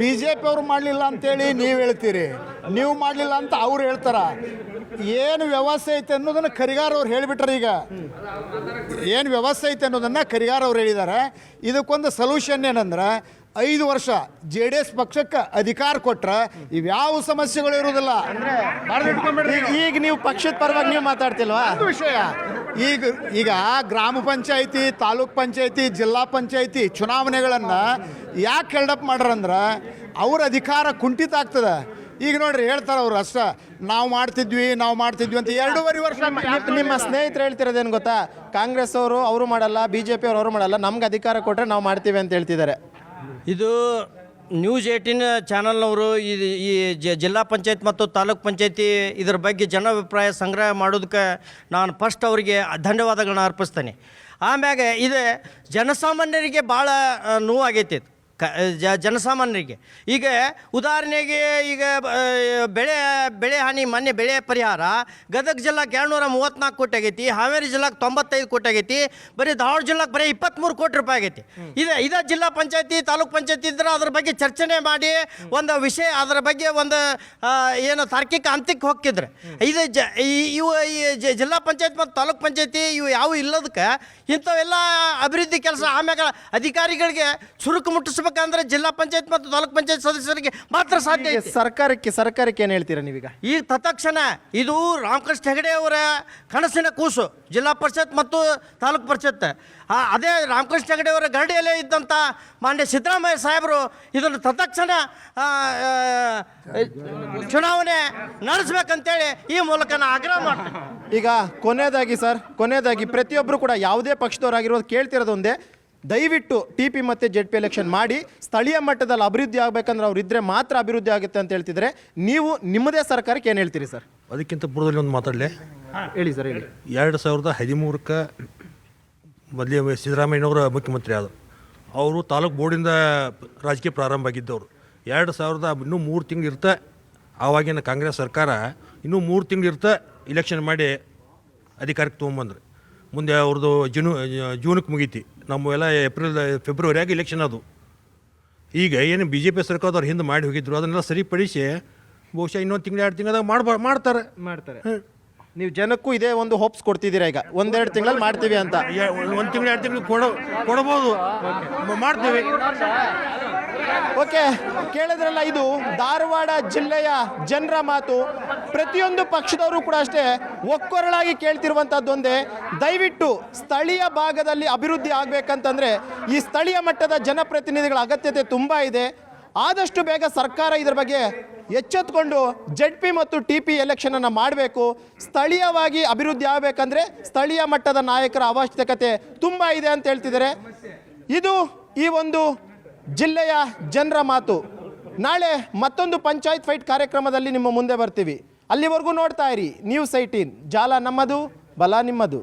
BJP ಅವ್ರು ಮಾಡಲಿಲ್ಲ ಅಂತೇಳಿ ನೀವು ಹೇಳ್ತೀರಿ, ನೀವು ಮಾಡಲಿಲ್ಲ ಅಂತ ಅವ್ರು ಹೇಳ್ತಾರ. ಏನು ವ್ಯವಸ್ಥೆ ಐತೆ ಅನ್ನೋದನ್ನು ಕರಿಗಾರ್ ಅವ್ರು ಹೇಳಿಬಿಟ್ರೆ, ಈಗ ಏನು ವ್ಯವಸ್ಥೆ ಐತೆ ಅನ್ನೋದನ್ನು ಕರಿಗಾರ್ ಅವ್ರು ಹೇಳಿದ್ದಾರೆ. ಇದಕ್ಕೊಂದು ಸೊಲ್ಯೂಷನ್ ಏನಂದ್ರೆ 5 ವರ್ಷ JDS ಪಕ್ಷಕ್ಕೆ ಅಧಿಕಾರ ಕೊಟ್ರೆ ಇವ್ಯಾವ ಸಮಸ್ಯೆಗಳು ಇರುವುದಿಲ್ಲ. ಈಗ ನೀವು ಪಕ್ಷದ ಪರವಾಗಿ ನೀವು ಮಾತಾಡ್ತಿಲ್ವಾ? ವಿಷಯ ಈಗ ಗ್ರಾಮ ಪಂಚಾಯಿತಿ, ತಾಲೂಕ್ ಪಂಚಾಯಿತಿ, ಜಿಲ್ಲಾ ಪಂಚಾಯಿತಿ ಚುನಾವಣೆಗಳನ್ನು ಯಾಕೆ ಹೆಲ್ಡಪ್ ಮಾಡ್ರಂದ್ರೆ ಅವ್ರ ಅಧಿಕಾರ ಕುಂಠಿತ ಆಗ್ತದೆ. ಈಗ ನೋಡ್ರಿ ಹೇಳ್ತಾರೆ ಅವ್ರು ಅಷ್ಟ, ನಾವು ಮಾಡ್ತಿದ್ವಿ ಅಂತ 2.5 ವರ್ಷ. ನಿಮ್ಮ ಸ್ನೇಹಿತರು ಹೇಳ್ತಿರೋದೇನು ಗೊತ್ತಾ, ಕಾಂಗ್ರೆಸ್ ಅವರು ಮಾಡಲ್ಲ, BJP ಅವರು ಮಾಡಲ್ಲ, ನಮ್ಗೆ ಅಧಿಕಾರ ಕೊಟ್ಟರೆ ನಾವು ಮಾಡ್ತೀವಿ ಅಂತ ಹೇಳ್ತಿದ್ದಾರೆ. ಇದು ನ್ಯೂಸ್ 18 ಚಾನಲ್ನವರು ಈ ಜಿಲ್ಲಾ ಪಂಚಾಯತ್ ಮತ್ತು ತಾಲೂಕ್ ಪಂಚಾಯತಿ ಇದರ ಬಗ್ಗೆ ಜನಾಭಿಪ್ರಾಯ ಸಂಗ್ರಹ ಮಾಡೋದಕ್ಕೆ ನಾನು ಫಸ್ಟ್ ಅವರಿಗೆ ಧನ್ಯವಾದಗಳನ್ನ ಅರ್ಪಿಸ್ತೇನೆ. ಆಮ್ಯಾಗ ಇದು ಜನಸಾಮಾನ್ಯರಿಗೆ ಭಾಳ ನೋವಾಗೈತಿ. ಜನಸಾಮಾನ್ಯರಿಗೆ ಈಗ ಉದಾಹರಣೆಗೆ ಈಗ ಬೆಳೆ ಹಾನಿ, ಮೊನ್ನೆ ಬೆಳೆ ಪರಿಹಾರ ಗದಗ ಜಿಲ್ಲಾಕ್ಕೆ 234 ಕೋಟಿ ಆಗೈತಿ, ಹಾವೇರಿ ಜಿಲ್ಲಾಕ್ಕೆ 95 ಕೋಟಿ ಆಗೈತಿ, ಬರೀ ಧಾರವಾಡ ಜಿಲ್ಲಾಕ್ಕೆ ಬರೀ 23 ಕೋಟಿ ರೂಪಾಯಿ ಆಗೈತಿ. ಇದೇ ಜಿಲ್ಲಾ ಪಂಚಾಯತಿ, ತಾಲೂಕ್ ಪಂಚಾಯತಿ ಇದ್ರೆ ಅದ್ರ ಬಗ್ಗೆ ಚರ್ಚನೆ ಮಾಡಿ ಒಂದು ವಿಷಯ, ಅದರ ಬಗ್ಗೆ ಒಂದು ಏನು ತಾರ್ಕಿಕ ಅಂತ್ಯಕ್ಕೆ ಹೋಗ್ತಿದ್ರೆ, ಇದು ಇವು ಜಿಲ್ಲಾ ಪಂಚಾಯತ್ ಮತ್ತು ತಾಲೂಕ್ ಪಂಚಾಯತಿ ಇವು ಯಾವ ಇಲ್ಲದಕ್ಕೆ ಇಂಥವೆಲ್ಲ ಅಭಿವೃದ್ಧಿ ಕೆಲಸ ಆಮ್ಯಾಗ ಅಧಿಕಾರಿಗಳಿಗೆ ಚುರುಕು ಮುಟ್ಟಿಸ್ಬೇಕಂದ್ರೆ ಜಿಲ್ಲಾ ಪಂಚಾಯತ್ ಮತ್ತು ತಾಲೂಕ್ ಪಂಚಾಯತ್ ಸದಸ್ಯರಿಗೆ ಮಾತ್ರ ಸಾಧ್ಯ. ಸರ್ಕಾರಕ್ಕೆ ಏನು ಹೇಳ್ತೀರಾ ನೀವೀಗ? ಈ ತತ್ಕ್ಷಣ ಇದು ರಾಮಕೃಷ್ಣ ಹೆಗಡೆ ಅವರ ಕನಸಿನ ಕೂಸು ಜಿಲ್ಲಾ ಪರಿಷತ್ ಮತ್ತು ತಾಲೂಕ್ ಪರಿಷತ್. ಅದೇ ರಾಮಕೃಷ್ಣ ಹೆಗಡೆ ಅವರ ಗರಡಿಯಲ್ಲೇ ಇದ್ದಂಥ ಮಾನ್ಯ ಸಿದ್ದರಾಮಯ್ಯ ಸಾಹೇಬರು ಇದನ್ನು ತತ್ಕ್ಷಣ ಚುನಾವಣೆ ನಡೆಸಬೇಕಂತೇಳಿ ಈ ಮೂಲಕ ನಾನು ಆಗ್ರಹ ಮಾಡ್ತೀನಿ. ಈಗ ಕೊನೆಯದಾಗಿ ಪ್ರತಿಯೊಬ್ಬರು ಕೂಡ ಯಾವುದೇ ಪಕ್ಷದವರಾಗಿರೋದು ಕೇಳ್ತಿರೋದು ಒಂದೇ, ದಯವಿಟ್ಟು TP ಮತ್ತು ZP ಎಲೆಕ್ಷನ್ ಮಾಡಿ ಸ್ಥಳೀಯ ಮಟ್ಟದಲ್ಲಿ ಅಭಿವೃದ್ಧಿ ಆಗಬೇಕಂದ್ರೆ ಅವ್ರು ಇದ್ದರೆ ಮಾತ್ರ ಅಭಿವೃದ್ಧಿ ಆಗುತ್ತೆ ಅಂತ ಹೇಳ್ತಿದ್ರೆ, ನೀವು ನಿಮ್ಮದೇ ಸರ್ಕಾರಕ್ಕೆ ಏನು ಹೇಳ್ತೀರಿ ಸರ್? ಅದಕ್ಕಿಂತ ಪೂರ್ವದಲ್ಲಿ ಒಂದು ಮಾತಾಡಲೇ. ಹೇಳಿ ಸರ್, ಹೇಳಿ. 2013ಕ್ಕೆ ಮೊದಲೇ ಸಿದ್ದರಾಮಯ್ಯನವರು ಮುಖ್ಯಮಂತ್ರಿ ಆದರು. ಅವರು ತಾಲೂಕು ಬೋರ್ಡಿಂದ ರಾಜಕೀಯ ಪ್ರಾರಂಭ ಆಗಿದ್ದವರು. 2000 ಇನ್ನೂ 3 ತಿಂಗಳು ಇರ್ತಾ, ಆವಾಗಿನ ಕಾಂಗ್ರೆಸ್ ಸರ್ಕಾರ ಇನ್ನೂ 3 ತಿಂಗಳು ಇರ್ತಾ ಇಲೆಕ್ಷನ್ ಮಾಡಿ ಅಧಿಕಾರಕ್ಕೆ ತೊಗೊಂಬಂದ್ರು. ಮುಂದೆ ಅವ್ರದ್ದು ಜೂನಕ್ಕೆ ಮುಗೀತಿ, ನಮ್ಮೆಲ್ಲ ಫೆಬ್ರವರಿಯಾಗಿ ಇಲೆಕ್ಷನ್ ಅದು. ಈಗ ಏನು BJP ಸರ್ಕಾರದವ್ರು ಹಿಂದೆ ಮಾಡಿ ಹೋಗಿದ್ರು, ಅದನ್ನೆಲ್ಲ ಸರಿಪಡಿಸಿ ಬಹುಶಃ ಇನ್ನೊಂದು ತಿಂಗಳು 2 ತಿಂಗಳದಾಗ ಮಾಡ್ತಾರೆ. ನೀವು ಜನಕ್ಕೂ ಇದೇ ಒಂದು ಹೋಪ್ಸ್ ಕೊಡ್ತಿದ್ದೀರಾ, ಈಗ 1-2 ತಿಂಗಳಲ್ಲಿ ಮಾಡ್ತೀವಿ ಅಂತ. 1 ತಿಂಗಳು 2 ತಿಂಗಳು ಕೊಡಬಹುದು, ಮಾಡ್ತೀವಿ. ಓಕೆ, ಕೇಳಿದ್ರಲ್ಲ, ಇದು ಧಾರವಾಡ ಜಿಲ್ಲೆಯ ಜನರ ಮಾತು. ಪ್ರತಿಯೊಂದು ಪಕ್ಷದವರು ಕೂಡ ಅಷ್ಟೇ ಒಕ್ಕೊರಳಾಗಿ ಕೇಳ್ತಿರುವಂಥದ್ದು ಒಂದೇ, ದಯವಿಟ್ಟು ಸ್ಥಳೀಯ ಭಾಗದಲ್ಲಿ ಅಭಿವೃದ್ಧಿ ಆಗಬೇಕಂತಂದರೆ ಈ ಸ್ಥಳೀಯ ಮಟ್ಟದ ಜನಪ್ರತಿನಿಧಿಗಳ ಅಗತ್ಯತೆ ತುಂಬ ಇದೆ. ಆದಷ್ಟು ಬೇಗ ಸರ್ಕಾರ ಇದರ ಬಗ್ಗೆ ಎಚ್ಚೆತ್ತುಕೊಂಡು ZP ಮತ್ತು TP ಎಲೆಕ್ಷನನ್ನು ಮಾಡಬೇಕು. ಸ್ಥಳೀಯವಾಗಿ ಅಭಿವೃದ್ಧಿ ಆಗಬೇಕಂದ್ರೆ ಸ್ಥಳೀಯ ಮಟ್ಟದ ನಾಯಕರ ಅವಶ್ಯಕತೆ ತುಂಬ ಇದೆ ಅಂತ ಹೇಳ್ತಿದ್ದಾರೆ. ಇದು ಈ ಒಂದು ಜಿಲ್ಲೆಯ ಜನರ ಮಾತು. ನಾಳೆ ಮತ್ತೊಂದು ಪಂಚಾಯತ್ ಫೈಟ್ ಕಾರ್ಯಕ್ರಮದಲ್ಲಿ ನಿಮ್ಮ ಮುಂದೆ ಬರ್ತೀವಿ. ಅಲ್ಲಿವರೆಗೂ ನೋಡ್ತಾ ಇರಿ News 18, ಜಾಲ ನಮ್ಮದು, ಬಲ ನಿಮ್ಮದು.